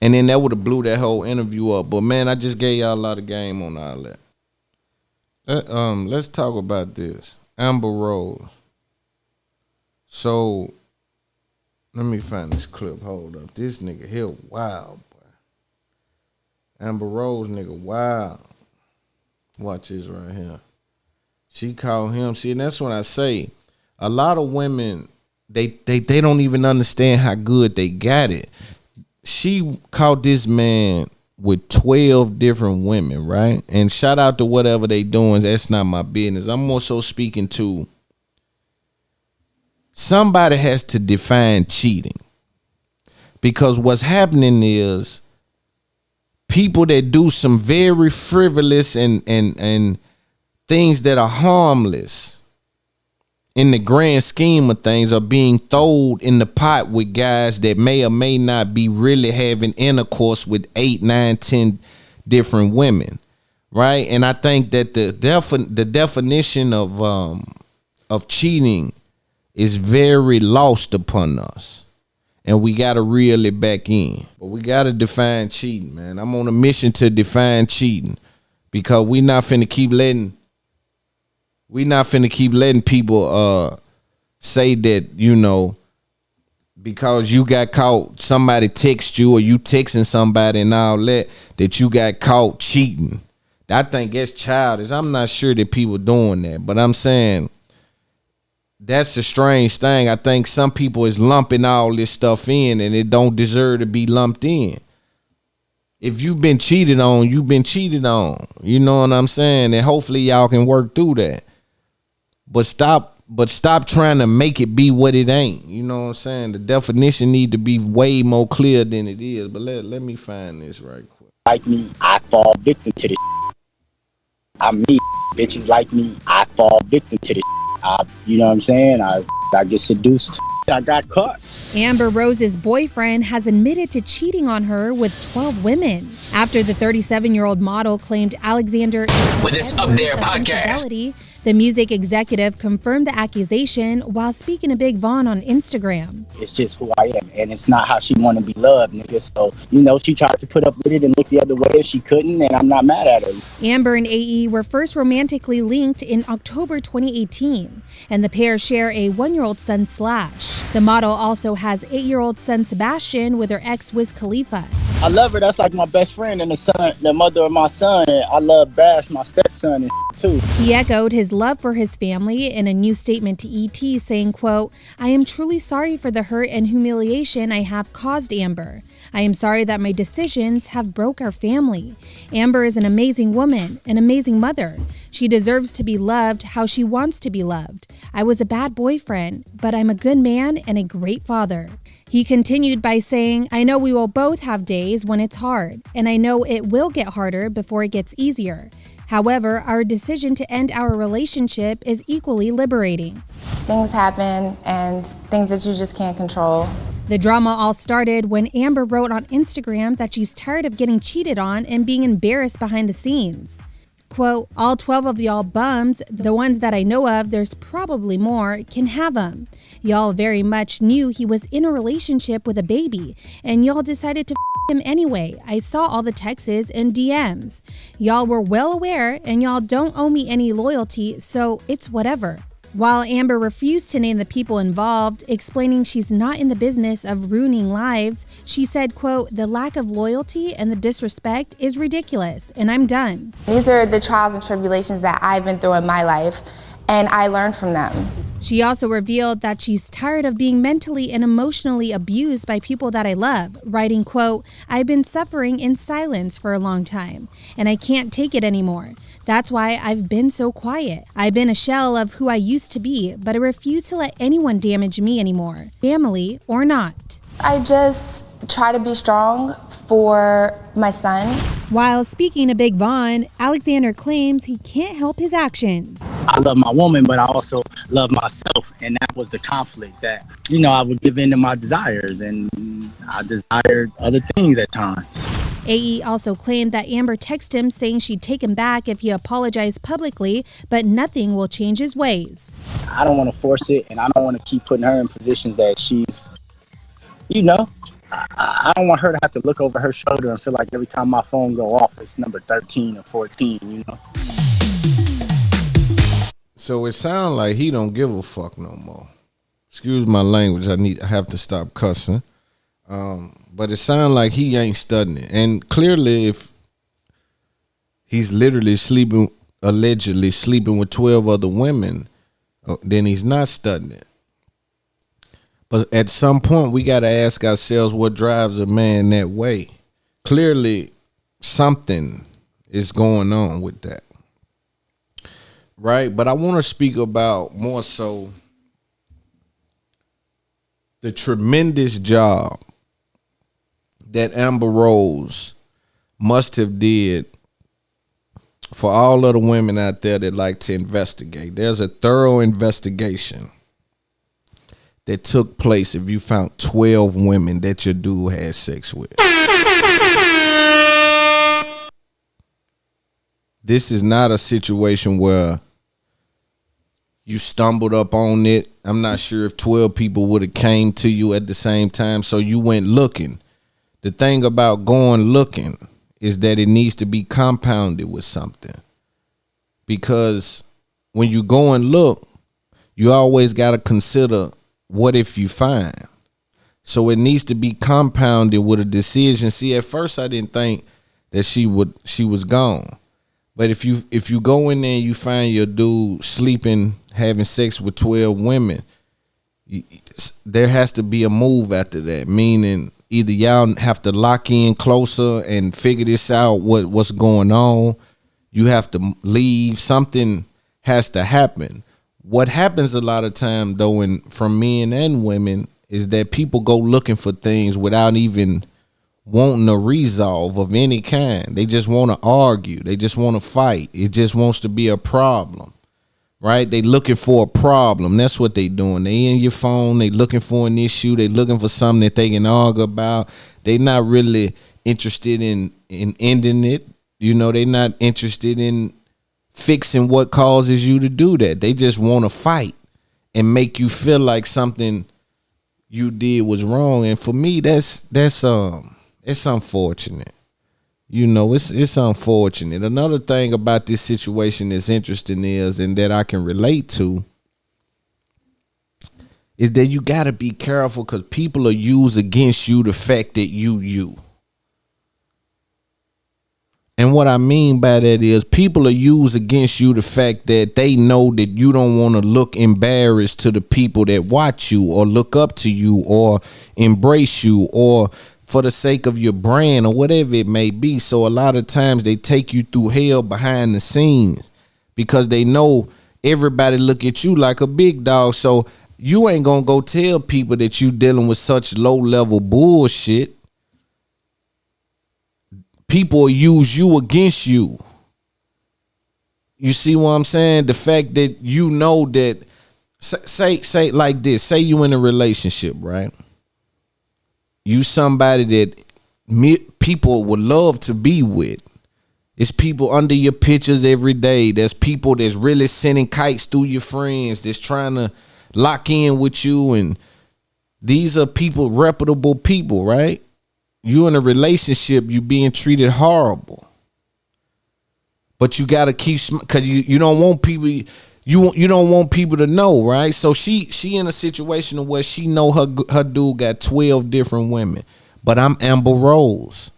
And then that would have blew that whole interview up. But man, I just gave y'all a lot of game on all that. Let's talk about this. Amber Rose. So let me find this clip. Hold up. This nigga here, wild. Amber Rose nigga, wow. Watch this right here. She called him. See, and that's when I say a lot of women, they don't even understand how good they got it. She caught this man with 12 different women, right? And shout out to whatever they doing. That's not my business. I'm more so speaking to somebody has to define cheating. Because what's happening is people that do some very frivolous and things that are harmless in the grand scheme of things are being thrown in the pot with guys that may or may not be really having intercourse with 8, 9, 10 different women, right? And I think that the definition of cheating is very lost upon us. And we got to reel it back in. But we got to define cheating, man. I'm on a mission to define cheating because we not finna keep letting people say that, you know, because you got caught, somebody text you or you texting somebody and all that you got caught cheating. I think it's childish. I'm not sure that people doing that, but I'm saying that's a strange thing. I think some people is lumping all this stuff in and it don't deserve to be lumped in. If you've been cheated on, you've been cheated on. You know what I'm saying? And hopefully y'all can work through that. But stop trying to make it be what it ain't. You know what I'm saying? The definition need to be way more clear than it is. But let me find this right quick. Like me, I fall victim to this. I'm me. Bitches like me, I fall victim to this. You know what I'm saying? I get seduced. I got caught. Amber Rose's boyfriend has admitted to cheating on her with 12 women. After the 37-year-old model claimed Alexander with its Up There podcast, the music executive confirmed the accusation while speaking to Big Von on Instagram. It's just who I am, and it's not how she want to be loved, nigga. So, she tried to put up with it and look the other way if she couldn't, and I'm not mad at her. Amber and AE were first romantically linked in October 2018, and the pair share a 1-year-old son, Slash. The model also has 8-year-old son, Sebastian, with her ex, Wiz Khalifa. I love her. That's like my best friend and the mother of my son. And I love Bash, my stepson, and too. He echoed his love for his family in a new statement to ET, saying, quote, "I am truly sorry for the hurt and humiliation I have caused Amber. I am sorry that my decisions have broke our family. Amber is an amazing woman, an amazing mother. She deserves to be loved how she wants to be loved. I was a bad boyfriend, but I'm a good man and a great father." He continued by saying, "I know we will both have days when it's hard, and I know it will get harder before it gets easier. However, our decision to end our relationship is equally liberating." Things happen and things that you just can't control. The drama all started when Amber wrote on Instagram that she's tired of getting cheated on and being embarrassed behind the scenes. Quote, "All 12 of y'all bums, the ones that I know of, there's probably more, can have them. Y'all very much knew he was in a relationship with a baby, and y'all decided to him anyway. I saw all the texts and DMs. Y'all were well aware, and y'all don't owe me any loyalty, so it's whatever." While Amber refused to name the people involved, explaining she's not in the business of ruining lives, she said, quote, "The lack of loyalty and the disrespect is ridiculous, and I'm done." These are the trials and tribulations that I've been through in my life, and I learned from them. She also revealed that she's tired of being mentally and emotionally abused by people that I love, writing, quote, "I've been suffering in silence for a long time, and I can't take it anymore. That's why I've been so quiet. I've been a shell of who I used to be, but I refuse to let anyone damage me anymore, family or not." I just try to be strong for my son. While speaking to Big Von, Alexander claims he can't help his actions. I love my woman, but I also love myself, and that was the conflict that, I would give in to my desires, and I desired other things at times. AE also claimed that Amber texted him saying she'd take him back if he apologized publicly, but nothing will change his ways. I don't want to force it, and I don't want to keep putting her in positions that she's, I don't want her to have to look over her shoulder and feel like every time my phone go off, it's number 13 or 14, So it sounds like he don't give a fuck no more. Excuse my language. I have to stop cussing. But it sounds like he ain't studying it. And clearly, if he's literally allegedly sleeping with 12 other women, then he's not studying it. But at some point, we got to ask ourselves what drives a man that way. Clearly, something is going on with that. Right? But I want to speak about more so the tremendous job that Amber Rose must have did for all of the women out there that like to investigate. There's a thorough investigation that took place if you found 12 women that your dude had sex with. This is not a situation where you stumbled up on it. I'm not sure if 12 people would have came to you at the same time, so you went looking. The thing about going looking is that it needs to be compounded with something. Because when you go and look, you always got to consider, what if you find? So it needs to be compounded with a decision. See, at first I didn't think that she was gone. But if you go in there and you find your dude sleeping, having sex with 12 women, there has to be a move after that. Meaning either y'all have to lock in closer and figure this out, what's going on. You have to leave. Something has to happen. What happens a lot of time though, from men and women, is that people go looking for things without even wanting a resolve of any kind. They just want to argue. They just want to fight. It just wants to be a problem, right? They looking for a problem. That's what they doing. They in your phone. They looking for an issue. They looking for something that they can argue about. They not really interested in ending it. You know, they not interested in fixing what causes you to do that. They just want to fight and make you feel like something you did was wrong. And for me, it's unfortunate. You know, it's unfortunate. Another thing about this situation that's interesting is, and that I can relate to, is that you got to be careful because people will use against you the fact that you. And what I mean by that is people will use against you the fact that they know that you don't want to look embarrassed to the people that watch you or look up to you or embrace you or for the sake of your brand or whatever it may be. So a lot of times they take you through hell behind the scenes because they know everybody look at you like a big dog. So you ain't going to go tell people that you dealing with such low level bullshit. People use you against you. You see what I'm saying? The fact that you know that, say like this, say you in a relationship, right? You somebody that people would love to be with. It's people under your pictures every day. There's people that's really sending kites through your friends that's trying to lock in with you. And these are people, reputable people, right? You in a relationship, you being treated horrible, but you gotta keep, because you don't want people, you don't want people to know, right? So she in a situation where she know her dude got 12 different women, but I'm Amber Rose.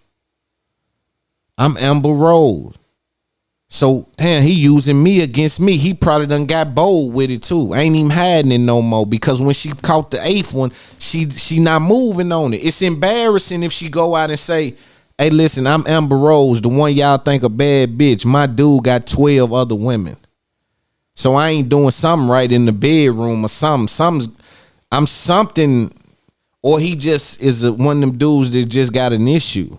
So damn, he using me against me. He probably done got bold with it too. I ain't even hiding it no more, because when she caught the 8th one, she not moving on it. It's embarrassing if she go out and say, hey, listen, I'm Amber Rose, the one y'all think a bad bitch. My dude got 12 other women. So I ain't doing something right in the bedroom or something. I'm something, or he just is one of them dudes that just got an issue.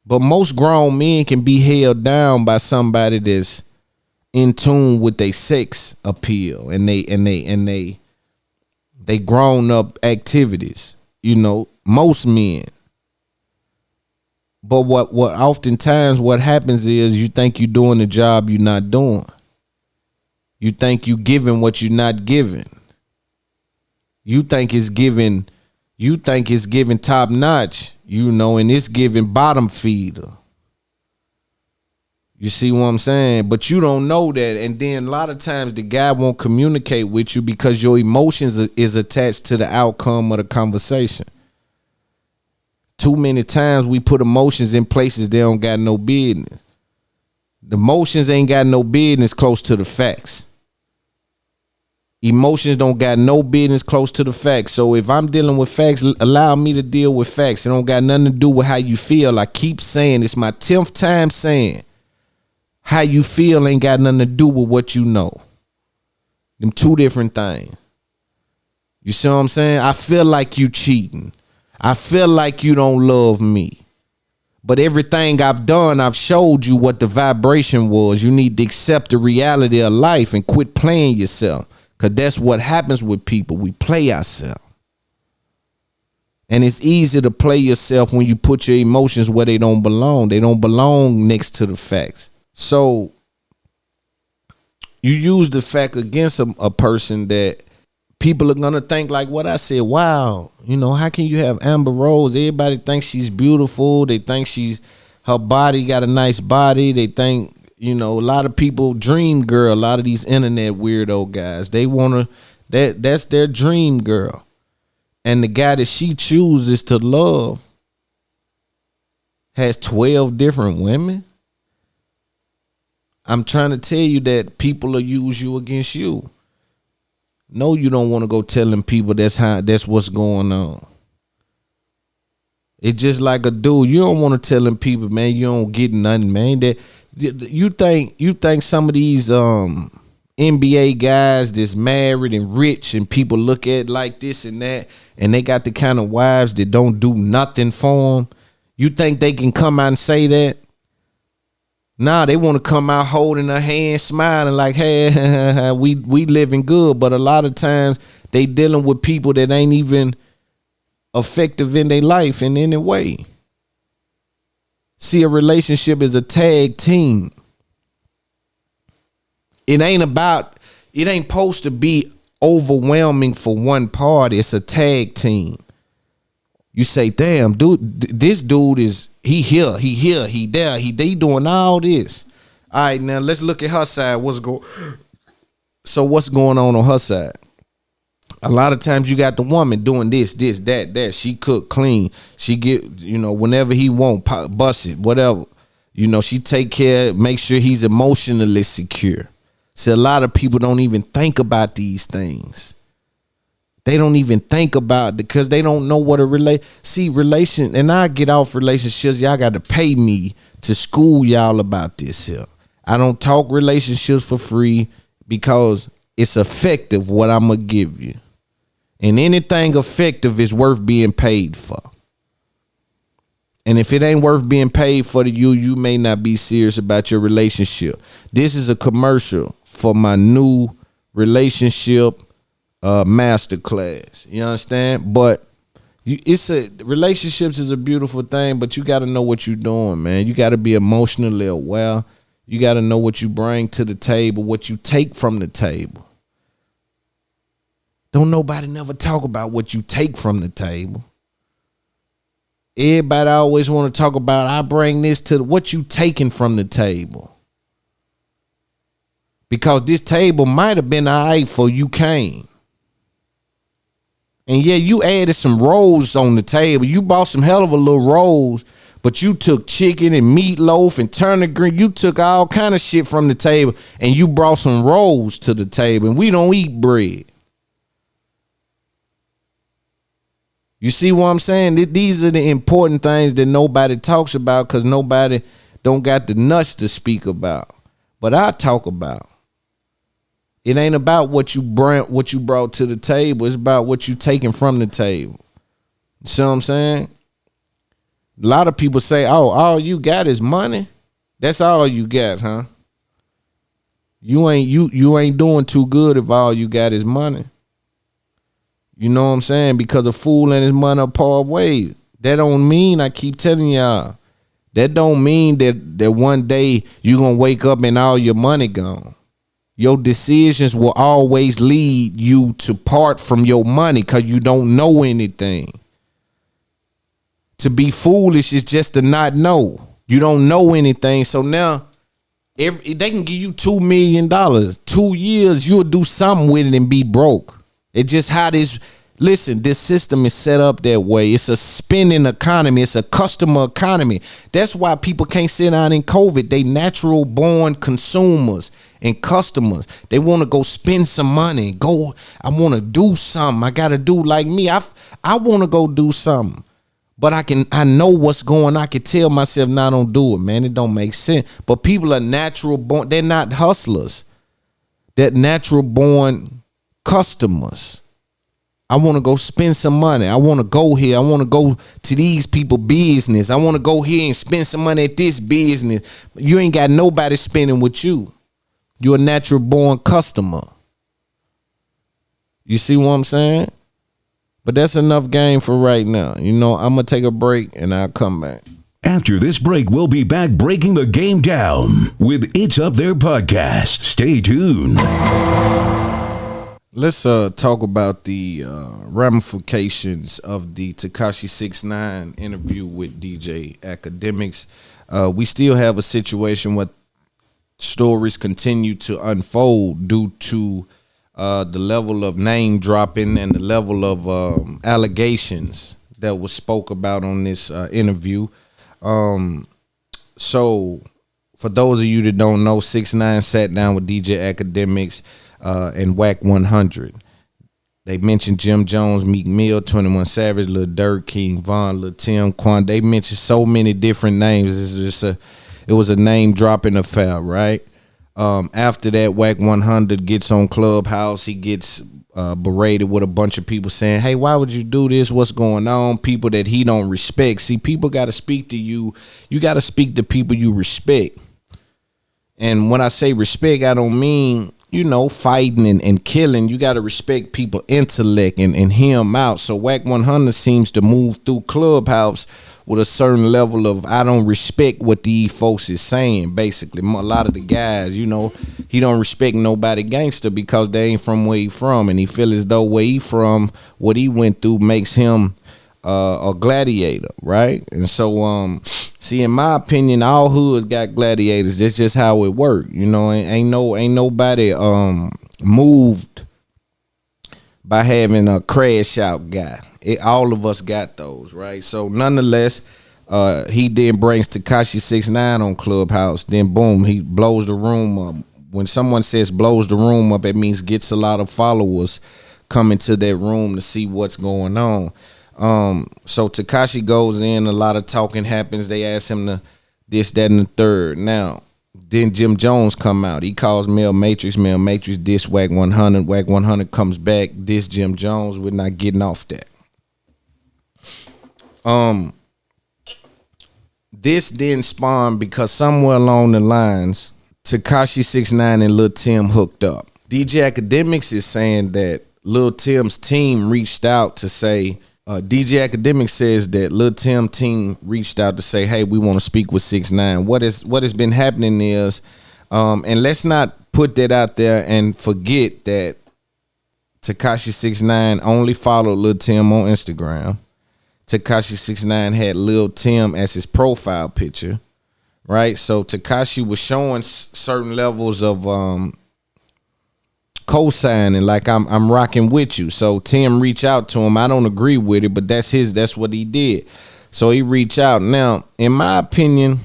But most grown men can be held down by somebody that's in tune with their sex appeal and they grown up activities. You know, most men. But what oftentimes what happens is you think you're doing the job you're not doing. You think you giving what you're not giving. You think it's giving top notch, you know, and it's giving bottom feeder. You see what I'm saying? But you don't know that. And then a lot of times the guy won't communicate with you because your emotions is attached to the outcome of the conversation. Too many times we put emotions in places they don't got no business. The emotions ain't got no business close to the facts. Emotions don't got no business close to the facts. So if I'm dealing with facts, allow me to deal with facts. It don't got nothing to do with how you feel. I keep saying, it's my 10th time saying, how you feel ain't got nothing to do with what you know. Them two different things. You see what I'm saying? I feel like you cheating. I feel like you don't love me. But everything I've done, I've showed you what the vibration was. You need to accept the reality of life and quit playing yourself. Because that's what happens with people. We play ourselves. And it's easy to play yourself when you put your emotions where they don't belong. They don't belong next to the facts. So you use the fact against a person that people are going to think like what I said. Wow, you know, how can you have Amber Rose? Everybody thinks she's beautiful. They think her body got a nice body. They think, you know, a lot of people dream girl. A lot of these internet weirdo guys, they want to, that's their dream girl. and the guy that she chooses to love has 12 different women, I'm trying to tell you that people will use you against you. No, you don't want to go telling people that's what's going on. It's just like a dude. You don't want to tell them people, man, you don't get nothing, man. That you think some of these NBA guys that's married and rich and people look at like this and that, and they got the kind of wives that don't do nothing for them. You think they can come out and say that? Nah, they want to come out holding her hand, smiling like, hey, we living good. But a lot of times they dealing with people that ain't even effective in their life in any way. See, a relationship is a tag team. It ain't supposed to be overwhelming for one party. It's a tag team. You say, damn, dude, this dude is, he here, he there, they doing all this. All right, now let's look at her side. What's going on her side? A lot of times you got the woman doing this, that. She cook, clean. She get, whenever he want, bust it, whatever. She take care, make sure he's emotionally secure. See, a lot of people don't even think about these things. They don't even think about it because they don't know what a relation. And I get off relationships. Y'all got to pay me to school y'all about this here. I don't talk relationships for free because it's effective what I'm going to give you. And anything effective is worth being paid for. And if it ain't worth being paid for to you may not be serious about your relationship. This is a commercial for my new relationship masterclass. You understand? But relationships is a beautiful thing, but you got to know what you're doing, man. You got to be emotionally aware. You got to know what you bring to the table, what you take from the table. Don't nobody never talk about what you take from the table. Everybody always want to talk about, I bring this to what you taking from the table. Because this table might have been all right before you came. And yeah, you added some rolls on the table. You bought some hell of a little rolls, but you took chicken and meatloaf and turnip green. You took all kind of shit from the table and you brought some rolls to the table. And we don't eat bread. You see what I'm saying? These are the important things that nobody talks about because nobody don't got the nuts to speak about. But I talk about. It ain't about what you brought to the table. It's about what you taking from the table. You see what I'm saying? A lot of people say, oh, all you got is money. That's all you got, huh? You ain't doing too good if all you got is money. You know what I'm saying? Because a fool and his money are part ways. That don't mean, I keep telling y'all, that don't mean that one day you're going to wake up and all your money gone. Your decisions will always lead you to part from your money because you don't know anything. To be foolish is just to not know. You don't know anything. So now they can give you $2 million. 2 years, you'll do something with it and be broke. It's just how this system is set up that way. It's a spending economy. It's a customer economy. That's why people can't sit down in COVID. They natural born consumers and customers. They want to go spend some money. I want to do something. I got to do like me. I want to go do something. But I know what's going on. I can tell myself, nah, don't do it, man. It don't make sense. But people are natural born. They're not hustlers. They're natural born customers. I want to go spend some money. I want to go here. I want to go to these people business. I want to go here and spend some money at this business. You ain't got nobody spending with you. You're a natural born customer. You see what I'm saying? But that's enough game for right now. I'm going to take a break and I'll come back. After this break, we'll be back breaking the game down with It's Up There Podcast. Stay tuned. Let's talk about the ramifications of the Tekashi 6ix9ine interview with DJ Academics. We still have a situation where stories continue to unfold due to the level of name dropping and the level of allegations that was spoke about on this interview. So for those of you that don't know, 6ix9ine sat down with DJ Academics and Whack 100. They mentioned Jim Jones, Meek Mill, 21 Savage, Lil Durk, King Von, Lil Tim, Quan. They mentioned so many different names. It was a name dropping affair, right? After that, Whack 100 gets on Clubhouse. He gets berated with a bunch of people saying, hey, why would you do this? What's going on? People that he don't respect. See, people got to speak to you. You got to speak to people you respect. And when I say respect, I don't mean, fighting and killing. You got to respect people intellect and hear them out. So Whack 100 seems to move through Clubhouse with a certain level of, I don't respect what these folks is saying. Basically, a lot of the guys, he don't respect nobody gangster because they ain't from where he from, and he feel as though where he from, what he went through makes him a gladiator, right? And so, see, in my opinion, all hoods got gladiators. That's just how it work. Ain't nobody moved by having a crash out guy. All of us got those, right? So nonetheless, he then brings Tekashi 6ix9ine on Clubhouse. Then boom, he blows the room up. When someone says blows the room up, it means gets a lot of followers coming to that room to see what's going on. So Tekashi goes in, a lot of talking happens. They ask him to this, that, and the third. Now, then Jim Jones come out. He calls Mel Matrix. Mel Matrix diss Whack 100. Whack 100 comes back, diss Jim Jones. We're not getting off that. This then spawned because somewhere along the lines, Tekashi 6ix9ine and Lil Tim hooked up. DJ Academics is saying that Lil Tim's team reached out to say, DJ Academics says that Lil Tim team reached out to say, hey, we want to speak with 6ix9ine. What has been happening is, and let's not put that out there and forget that Tekashi 6ix9ine only followed Lil Tim on Instagram. Tekashi 6ix9ine had Lil Tim as his profile picture, right? So Tekashi was showing certain levels of co-signing, like I'm rocking with you. So Tim reached out to him. I don't agree with it, but that's what he did. So he reached out. Now, in my opinion,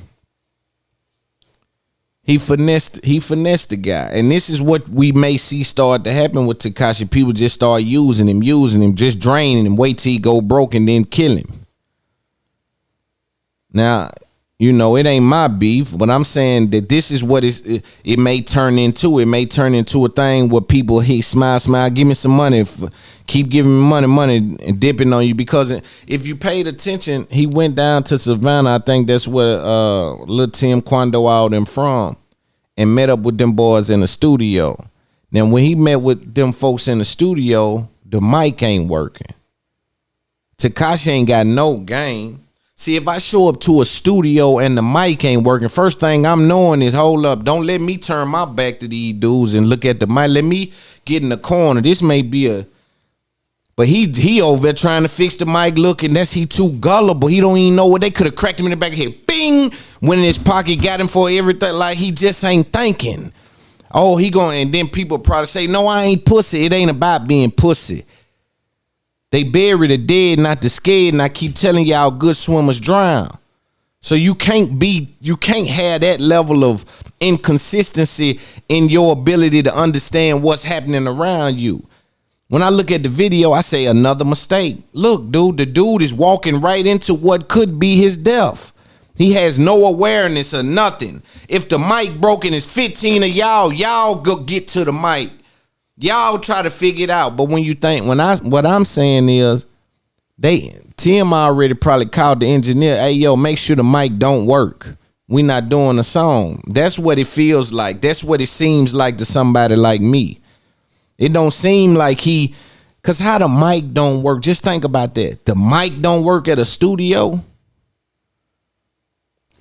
he finessed the guy. And this is what we may see start to happen with Tekashi. People just start using him, just draining him, wait till he go broke and then kill him. Now, it ain't my beef, but I'm saying that this is what it may turn into. It may turn into a thing where people, hey, smile, give me some money. Keep giving me money and dipping on you. Because if you paid attention, he went down to Savannah. I think that's where Lil Tim, Quando, all them from, and met up with them boys in the studio. Now, when he met with them folks in the studio, the mic ain't working. Tekashi ain't got no game. See, if I show up to a studio and the mic ain't working, first thing I'm knowing is, hold up, don't let me turn my back to these dudes and look at the mic. Let me get in the corner. This may be but he over there trying to fix the mic looking, he too gullible. He don't even know what they could have cracked him in the back of the head. Bing! Went in his pocket, got him for everything. Like, he just ain't thinking. Oh, and then people probably say, no, I ain't pussy. It ain't about being pussy. They bury the dead, not the scared, and I keep telling y'all good swimmers drown. So you can't have that level of inconsistency in your ability to understand what's happening around you. When I look at the video, I say another mistake. Look, dude, the dude is walking right into what could be his death. He has no awareness of nothing. If the mic broken, it's 15 of y'all go get to the mic. Y'all try to figure it out. But when you think, what I'm saying is, Tim already probably called the engineer, hey, yo, make sure the mic don't work. We not doing a song. That's what it feels like. That's what it seems like to somebody like me. It don't seem like because how the mic don't work, just think about that. The mic don't work at a studio.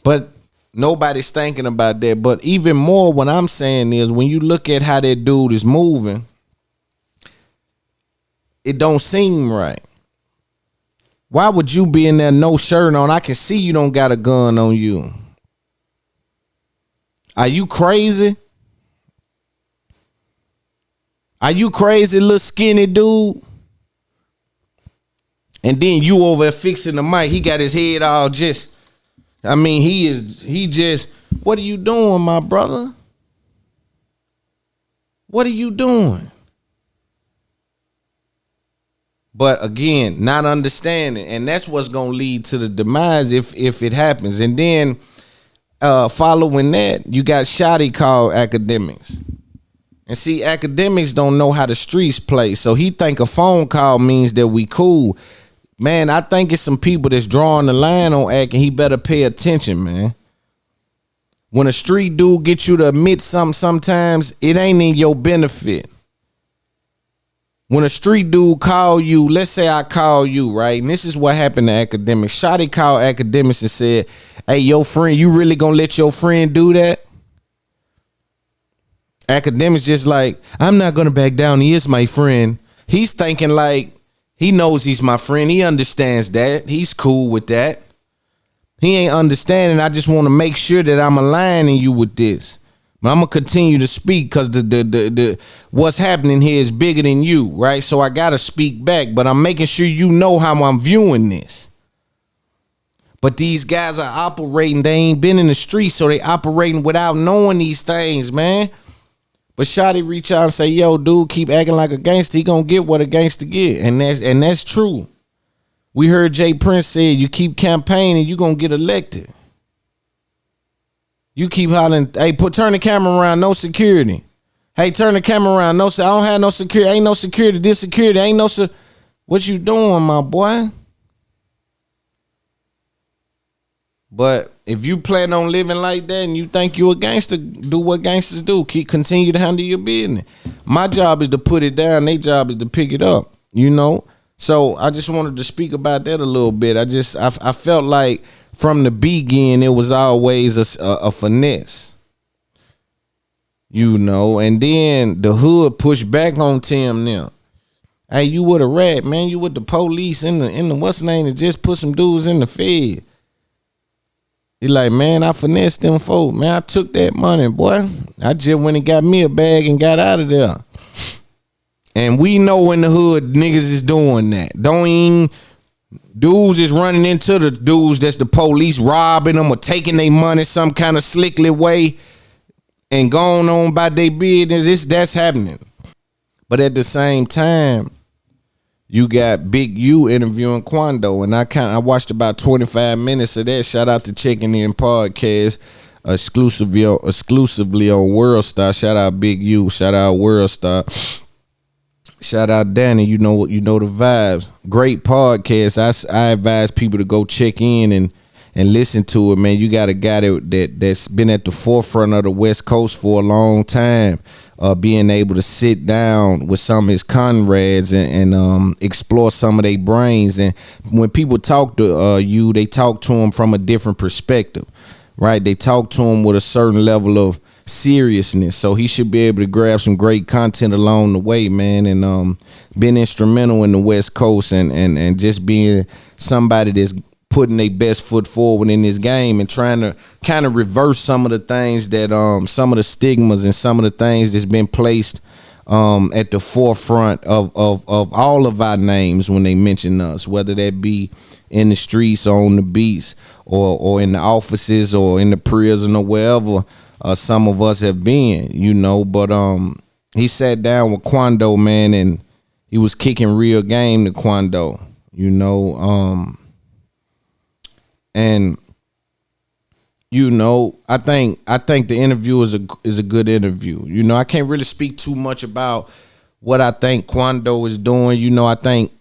But nobody's thinking about that. But even more, what I'm saying is, when you look at how that dude is moving, it don't seem right. Why would you be in there no shirt on? I can see you don't got a gun on you. Are you crazy? Are you crazy, little skinny dude? And then you over there fixing the mic. He got his head all just, I mean, he just, what are you doing, my brother? What are you doing? But again, not understanding. And that's what's going to lead to the demise if it happens. And then following that, you got Shotty called academics. And see, academics don't know how the streets play. So he think a phone call means that we cool. Man, I think it's some people that's drawing the line on acting. He better pay attention, man. When a street dude gets you to admit something, sometimes it ain't in your benefit. When a street dude call you, let's say I call you, right? And this is what happened to academics. Shotty called academics and said, hey, your friend, you really gonna let your friend do that? Academics just like, I'm not gonna back down. He is my friend. He's thinking like, he knows he's my friend. He understands that. He's cool with that. He ain't understanding. I just want to make sure that I'm aligning you with this. But I'm gonna continue to speak because the what's happening here is bigger than you, right? So I gotta speak back, but I'm making sure you know how I'm viewing this. But these guys are operating. They ain't been in the street, so they operating without knowing these things, man. But Shotty reach out and say, yo, dude, keep acting like a gangster. He gonna get what a gangster get, and that's true. We heard Jay Prince say, you keep campaigning, you gonna get elected. You keep hollering, hey, turn the camera around, no security. Hey, turn the camera around, no, I don't have no security, ain't no security, this security, ain't no, what you doing, my boy? But if you plan on living like that and you think you a gangster, do what gangsters do. Continue to handle your business. My job is to put it down. Their job is to pick it up, you know? So I just wanted to speak about that a little bit. I felt like from the beginning, it was always a finesse, you know? And then the hood pushed back on Tim now. Hey, you with a rat, man. You with the police in the what's name that just put some dudes in the Fed. He like, man, I finessed them folks. Man, I took that money, boy. I just went and got me a bag and got out of there. And we know in the hood, niggas is doing that. Dudes is running into the dudes that's the police, robbing them or taking their money some kind of slickly way and going on by their business. That's happening. But at the same time, you got Big U interviewing Quando, and I watched about 25 minutes of that. Shout out to Checking In Podcast, exclusively on World Star. Shout out Big U. Shout out World Star. Shout out Danny. You know the vibes. Great podcast. I advise people to go check in and listen to it, man. You got a guy that's been at the forefront of the West Coast for a long time. Being able to sit down with some of his comrades and explore some of their brains. And when people talk to you, they talk to them from a different perspective, right? They talk to him with a certain level of seriousness. So he should be able to grab some great content along the way, man. And been instrumental in the West Coast and just being somebody that's putting their best foot forward in this game and trying to kind of reverse some of the things that some of the stigmas and some of the things that's been placed at the forefront of all of our names when they mention us, whether that be in the streets or on the beats or in the offices or in the prison or wherever some of us have been, you know. But he sat down with Quando, man, and he was kicking real game to Quando, you know. And you know, I think the interview is a good interview. You know, I can't really speak too much about what I think Quando is doing. You know, I think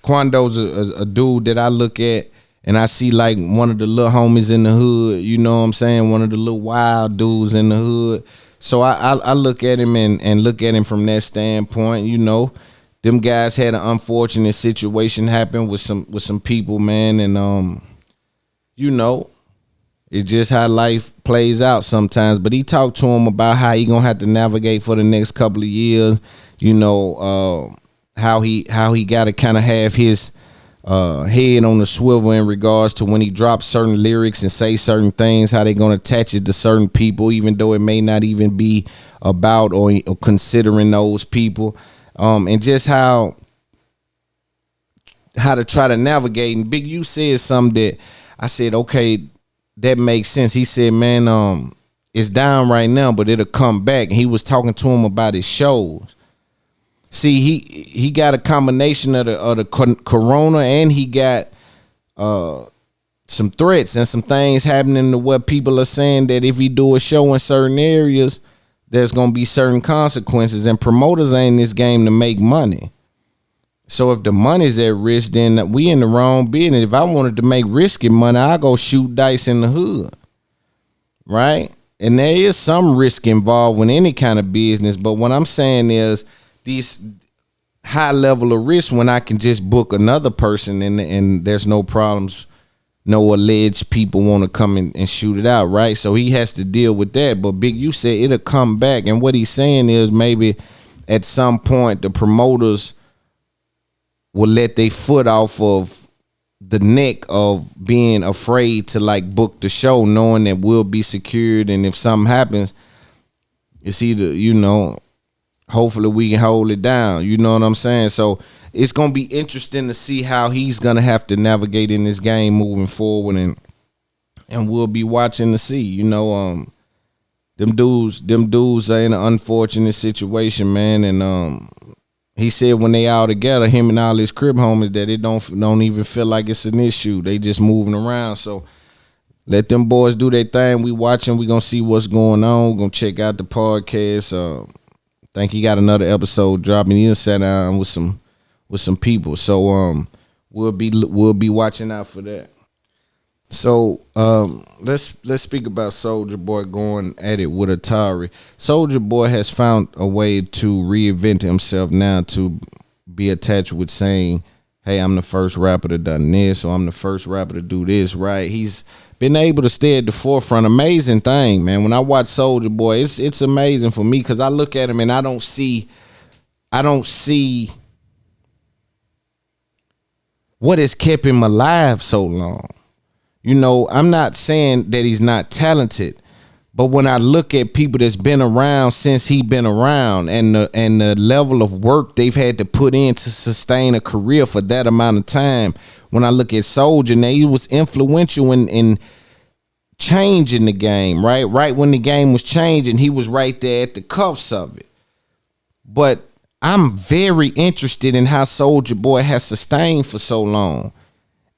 Quando's a dude that I look at and I see like one of the little homies in the hood. You know what I'm saying? One of the little wild dudes in the hood. So I look at him and look at him from that standpoint. You know, them guys had an unfortunate situation happen with some people, man, and you know, it's just how life plays out sometimes. But he talked to him about how he gonna have to navigate for the next couple of years. You know, how he got to kind of have his head on the swivel in regards to when he drops certain lyrics and say certain things, how they gonna attach it to certain people, even though it may not even be about or considering those people, and just how to try to navigate. And Big U said something that I said, okay, that makes sense. He said, man, it's down right now, but it'll come back. And he was talking to him about his shows. See, he got a combination of the corona, and he got some threats and some things happening to what people are saying that if he do a show in certain areas, there's gonna be certain consequences. And promoters ain't in this game to make money. So if the money's at risk, then we in the wrong business. If I wanted to make risky money, I go shoot dice in the hood, right? And there is some risk involved with any kind of business. But what I'm saying is these high level of risk when I can just book another person and there's no problems, no alleged people want to come in and shoot it out, right? So he has to deal with that. But Big U said it'll come back. And what he's saying is maybe at some point the promoters will let their foot off of the neck of being afraid to like book the show, knowing that we'll be secured. And if something happens, it's either, you know, hopefully we can hold it down. You know what I'm saying? So it's going to be interesting to see how he's going to have to navigate in this game moving forward. And we'll be watching to see, you know, them dudes are in an unfortunate situation, man. And, he said when they all together, him and all his crib homies, that it don't even feel like it's an issue. They just moving around. So let them boys do their thing. We watching. We gonna see what's going on. We're gonna check out the podcast. Think he got another episode dropping. He done sat down with some people. So we'll be watching out for that. So let's speak about Soulja Boy going at it with Atari. Soulja Boy has found a way to reinvent himself now to be attached with saying, hey, I'm the first rapper to done this, or I'm the first rapper to do this, right? He's been able to stay at the forefront. Amazing thing, man. When I watch Soulja Boy, it's amazing for me because I look at him and I don't see what has kept him alive so long. You know, I'm not saying that he's not talented, but when I look at people that's been around since he been around and the level of work they've had to put in to sustain a career for that amount of time, when I look at Soulja, now he was influential in changing the game, right? Right when the game was changing, he was right there at the cuffs of it. But I'm very interested in how Soulja Boy has sustained for so long.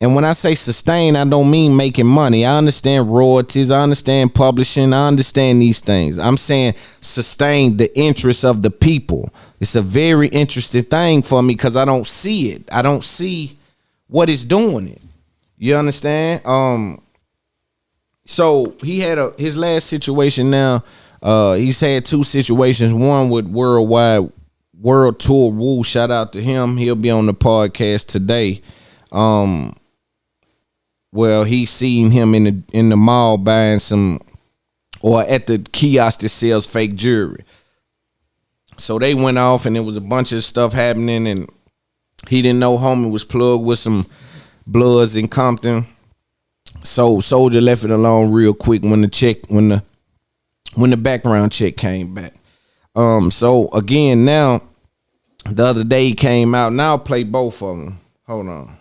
And when I say sustain, I don't mean making money. I understand royalties. I understand publishing. I understand these things. I'm saying sustain the interests of the people. It's a very interesting thing for me because I don't see it. I don't see what is doing it. You understand? So he had his last situation now. He's had two situations. One with World Tour Woo. Shout out to him. He'll be on the podcast today. Well, he seen him in the mall buying some, or at the kiosk that sells fake jewelry. So they went off and there was a bunch of stuff happening and he didn't know homie was plugged with some bloods in Compton. So Soulja left it alone real quick when the background check came back. So again, now the other day he came out. Now I'll play both of them. Hold on.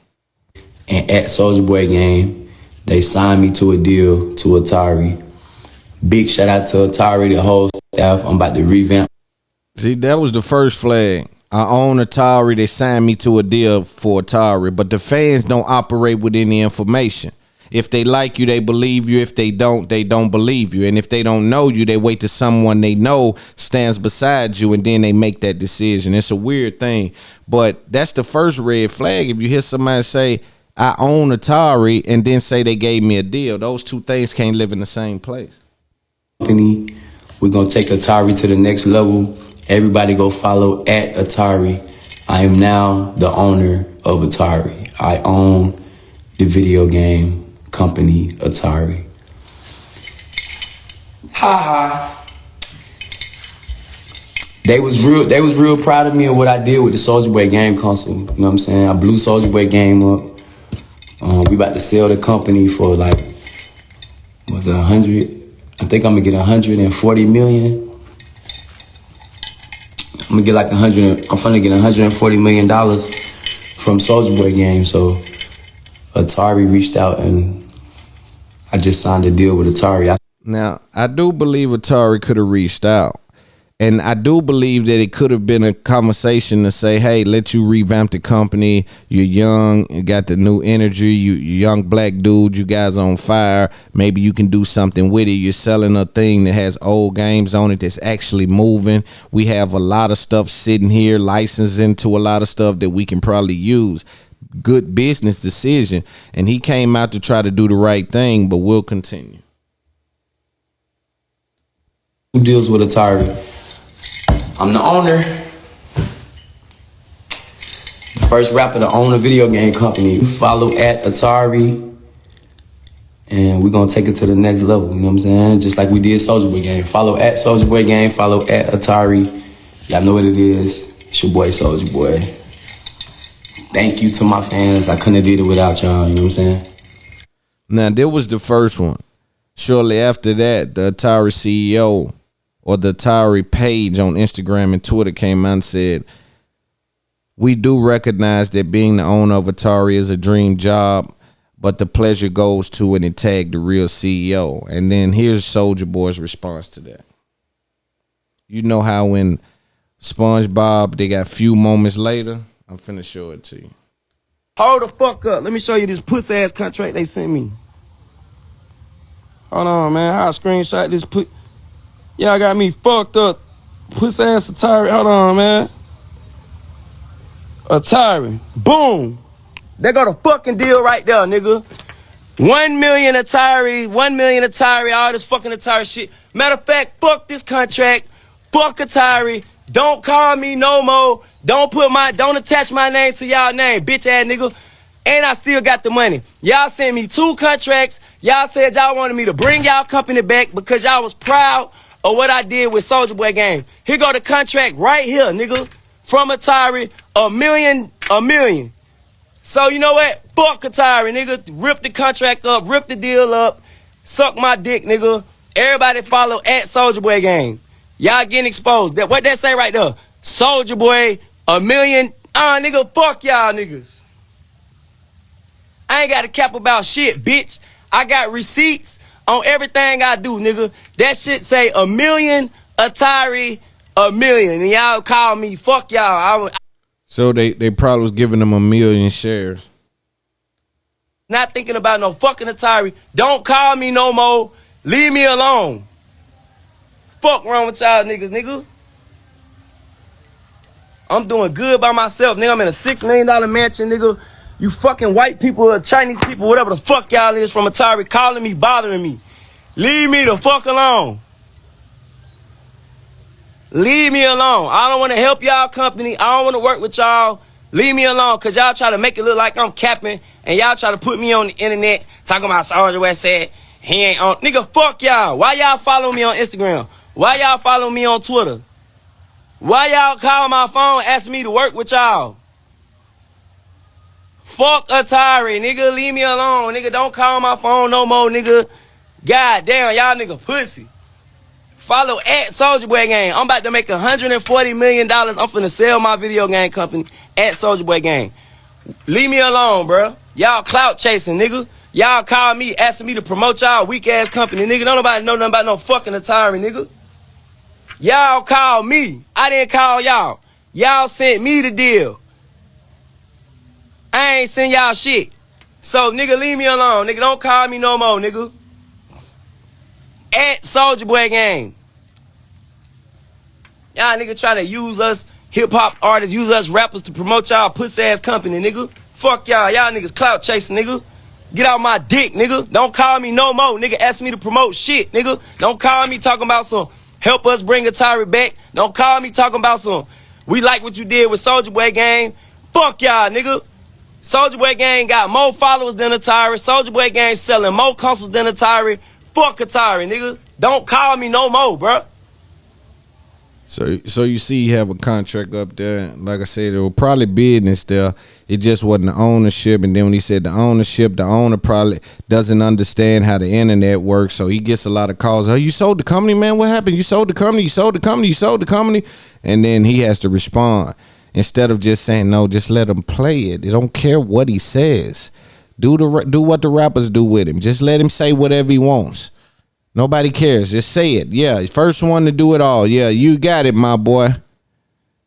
And at Soulja Boy game, they signed me to a deal to Atari. Big shout out to Atari, the whole staff. I'm about to revamp. See, that was the first flag. I own Atari. They signed me to a deal for Atari, but the fans don't operate with any information. If they like you, they believe you. If they don't believe you. And if they don't know you, they wait till someone they know stands beside you and then they make that decision. It's a weird thing, but that's the first red flag. If you hear somebody say, I own Atari, and then say they gave me a deal, those two things can't live in the same place. We're going to take Atari to the next level. Everybody go follow at Atari. I am now the owner of Atari. I own the video game company Atari. They was real proud of me and what I did with the Soulja Boy game console. You know what I'm saying? I blew Soulja Boy game up. We about to sell the company for like, was it 100? I think I'm gonna get 140 million. I'm gonna get like I'm finna get $140 million from Soulja Boy game. So Atari reached out and I just signed a deal with Atari. Now, I do believe Atari could have reached out. And I do believe that it could have been a conversation to say, hey, let you revamp the company. You're young, you got the new energy, you young black dude, you guys on fire. Maybe you can do something with it. You're selling a thing that has old games on it that's actually moving. We have a lot of stuff sitting here, licensing to a lot of stuff that we can probably use. Good business decision. And he came out to try to do the right thing, but we'll continue. Who deals with Atari? I'm the owner. The first rapper to own a video game company. Follow at Atari. And we're gonna take it to the next level, you know what I'm saying? Just like we did Soulja Boy game. Follow at Soulja Boy game, follow at Atari. Y'all know what it is. It's your boy Soulja Boy. Thank you to my fans. I couldn't have did it without y'all, you know what I'm saying? Now, there was the first one. Shortly after that, the Atari CEO or the Atari page on Instagram and Twitter came out and said, we do recognize that being the owner of Atari is a dream job, but the pleasure goes to, and it tagged the real CEO. And then here's Soulja Boy's response to that. You know how when SpongeBob, they got few moments later? I'm finna show it to you. Hold the fuck up. Let me show you this pussy ass contract they sent me. Hold on, man. How I screenshot this Y'all got me fucked up. Pussy ass Atari. Hold on, man. Atari. Boom. There go the fucking deal right there, nigga. 1 million Atari, 1 million Atari, all this fucking Atari shit. Matter of fact, fuck this contract. Fuck Atari. Don't call me no more. Don't attach my name to y'all name, bitch ass nigga. And I still got the money. Y'all sent me 2 contracts. Y'all said y'all wanted me to bring y'all company back because y'all was proud of what I did with Soulja Boy game. Here go the contract right here, nigga. From Atari, a million. So you know what? Fuck Atari, nigga. Rip the contract up, rip the deal up, suck my dick, nigga. Everybody follow at Soulja Boy game. Y'all getting exposed. What that say right there? Soulja Boy, a million. Nigga, fuck y'all niggas. I ain't got to cap about shit, bitch. I got receipts on everything I do, nigga. That shit say a million, Atari, a million. And y'all call me, fuck y'all. So they probably was giving them 1 million shares. Not thinking about no fucking Atari. Don't call me no more. Leave me alone. Fuck wrong with y'all niggas, nigga. I'm doing good by myself, nigga. I'm in a $6 million mansion, nigga. You fucking white people or Chinese people, whatever the fuck y'all is from Atari, calling me, bothering me. Leave me the fuck alone. Leave me alone. I don't want to help y'all company. I don't want to work with y'all. Leave me alone, because y'all try to make it look like I'm capping, and y'all try to put me on the internet talking about Soulja Boy said he ain't on. Nigga, fuck y'all. Why y'all follow me on Instagram? Why y'all follow me on Twitter? Why y'all call my phone, ask me to work with y'all? Fuck Atari, nigga. Leave me alone, nigga. Don't call my phone no more, nigga. God damn, y'all nigga pussy. Follow at Soulja Boy game. I'm about to make $140 million. I'm finna sell my video game company at Soulja Boy game. Leave me alone, bro. Y'all clout chasing, nigga. Y'all call me, asking me to promote y'all weak ass company, nigga. Don't nobody know nothing about no fucking Atari, nigga. Y'all call me. I didn't call y'all. Y'all sent me the deal. I ain't send y'all shit. So, nigga, leave me alone. Nigga, don't call me no more, nigga. At Soulja Boy game. Y'all nigga try to use us hip-hop artists, use us rappers to promote y'all pussy-ass company, nigga. Fuck y'all. Y'all niggas clout chasing, nigga. Get out my dick, nigga. Don't call me no more. Nigga, ask me to promote shit, nigga. Don't call me talking about some help us bring Atari back. Don't call me talking about some we like what you did with Soulja Boy game. Fuck y'all, nigga. Soulja Boy gang got more followers than Atari. Soulja Boy gang selling more consoles than Atari. Fuck Atari, nigga. Don't call me no more, bruh. So you see, you have a contract up there. Like I said, it was probably business there. It just wasn't the ownership. And then when he said the ownership, the owner probably doesn't understand how the internet works. So he gets a lot of calls. Oh, you sold the company, man? What happened? You sold the company? You sold the company? You sold the company? And then he has to respond instead of just saying no. Just let him play it. They don't care what he says. Do what the rappers do with him. Just let him say whatever he wants. Nobody cares. Just say it. Yeah, first one to do it all. Yeah, you got it, my boy.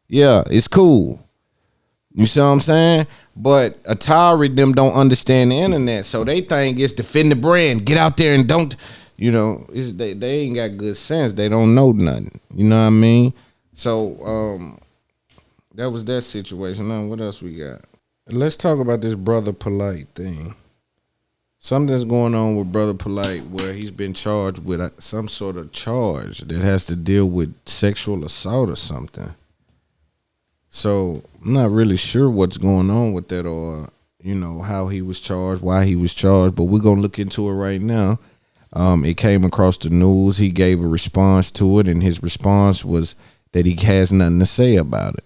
Yeah, it's cool. You see what I'm saying? But Atari, them don't understand the internet, so they think it's defend the brand. Get out there and don't, they ain't got good sense. They don't know nothing. You know what I mean? So that was that situation. Now, what else we got? Let's talk about this Brother Polite thing. Something's going on with Brother Polite where he's been charged with some sort of charge that has to deal with sexual assault or something. So I'm not really sure what's going on with that or, how he was charged, why he was charged, but we're going to look into it right now. It came across the news. He gave a response to it, and his response was that he has nothing to say about it.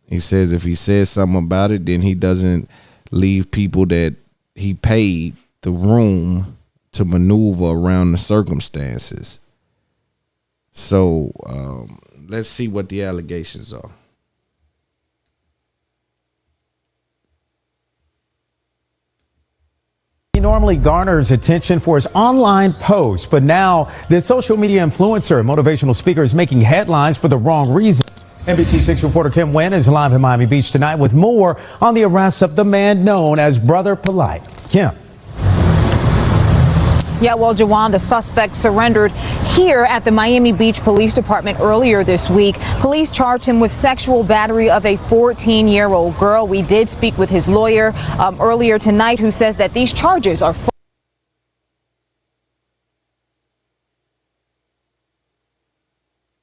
He says if he says something about it, then he doesn't leave people that he paid the room to maneuver around the circumstances. So let's see what the allegations are. He normally garners attention for his online posts, but now the social media influencer and motivational speaker is making headlines for the wrong reason. NBC6 reporter Kim Nguyen is live in Miami Beach tonight with more on the arrest of the man known as Brother Polite. Kim. Yeah, well, Jawan, the suspect surrendered here at the Miami Beach Police Department earlier this week. Police charged him with sexual battery of a 14-year-old girl. We did speak with his lawyer earlier tonight, who says that these charges are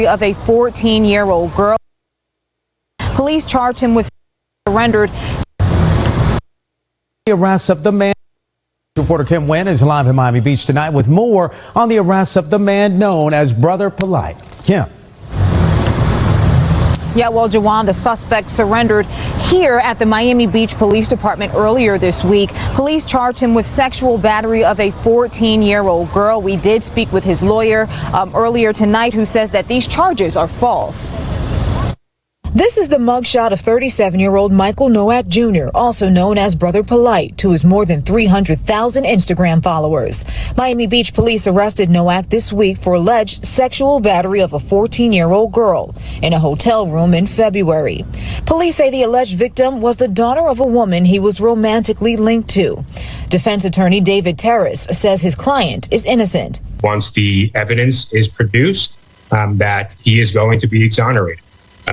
of a 14-year-old girl. Police charged him with surrendered. The arrest of the man. Reporter Kim Nguyen is live in Miami Beach tonight with more on the arrest of the man known as Brother Polite. Kim. Yeah, well, Jawan, the suspect surrendered here at the Miami Beach Police Department earlier this week. Police charged him with sexual battery of a 14-year-old girl. We did speak with his lawyer earlier tonight, who says that these charges are false. This is the mugshot of 37-year-old Michael Nowak Jr., also known as Brother Polite, to his more than 300,000 Instagram followers. Miami Beach police arrested Nowak this week for alleged sexual battery of a 14-year-old girl in a hotel room in February. Police say the alleged victim was the daughter of a woman he was romantically linked to. Defense attorney David Terrace says his client is innocent. Once the evidence is produced, that he is going to be exonerated.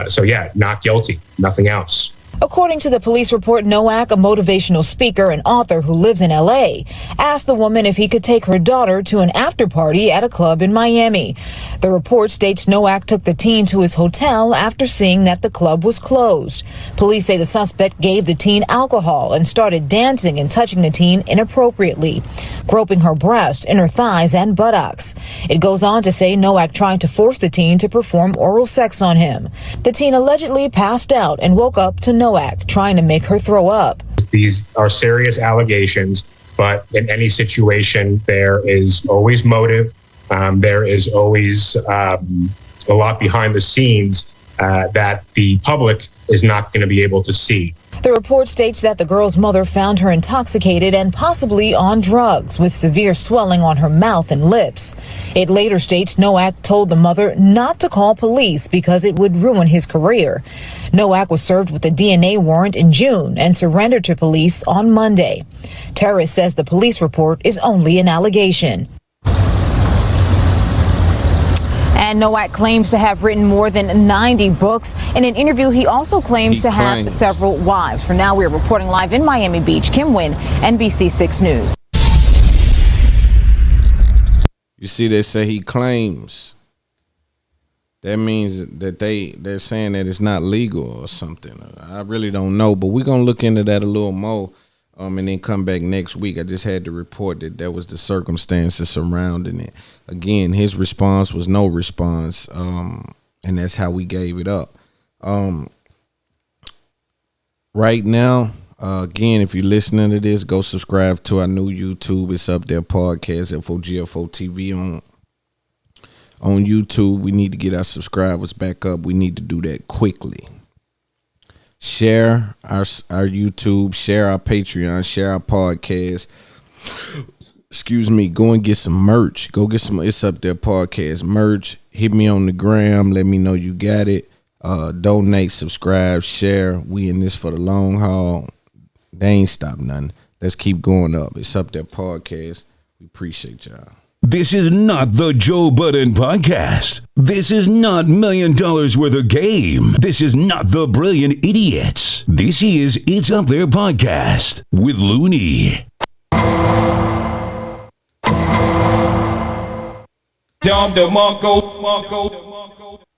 So yeah, not guilty, nothing else. According to the police report, Nowak, a motivational speaker and author who lives in L.A., asked the woman if he could take her daughter to an after party at a club in Miami. The report states Nowak took the teen to his hotel after seeing that the club was closed. Police say the suspect gave the teen alcohol and started dancing and touching the teen inappropriately, groping her breast, inner thighs, and buttocks. It goes on to say Nowak tried to force the teen to perform oral sex on him. The teen allegedly passed out and woke up to Nowak trying to make her throw up. These are serious allegations, but in any situation, there is always motive. There is always a lot behind the scenes that the public is not going to be able to see. The report states that the girl's mother found her intoxicated and possibly on drugs, with severe swelling on her mouth and lips. It later states Nowak told the mother not to call police because it would ruin his career. Nowak was served with a DNA warrant in June and surrendered to police on Monday. Terrace says the police report is only an allegation. And Nowak claims to have written more than 90 books. In an interview, he also claims to have several wives. For now, we're reporting live in Miami Beach. Kim Nguyen, NBC6 News. You see, they say he claims. That means that they're saying that it's not legal or something. I really don't know, but we're going to look into that a little more and then come back next week. I just had to report that was the circumstances surrounding it. Again, his response was no response. And that's how we gave it up. Right now, again, if you're listening to this, go subscribe to our new YouTube. It's Up There Podcast, FOGFO TV on YouTube. We need to get our subscribers back up. We need to do that quickly. Share our YouTube, share our Patreon, share our podcast. Excuse me. Go and get some merch. Go get some It's Up There Podcast merch. Hit me on the gram. Let me know you got it. Donate, subscribe, share. We in this for the long haul. They ain't stop nothing. Let's keep going up. It's Up There Podcast. We appreciate y'all. This is not the Joe Budden Podcast. This is not $1 million worth of game. This is not the Brilliant Idiots. This is It's Up There Podcast with Looney.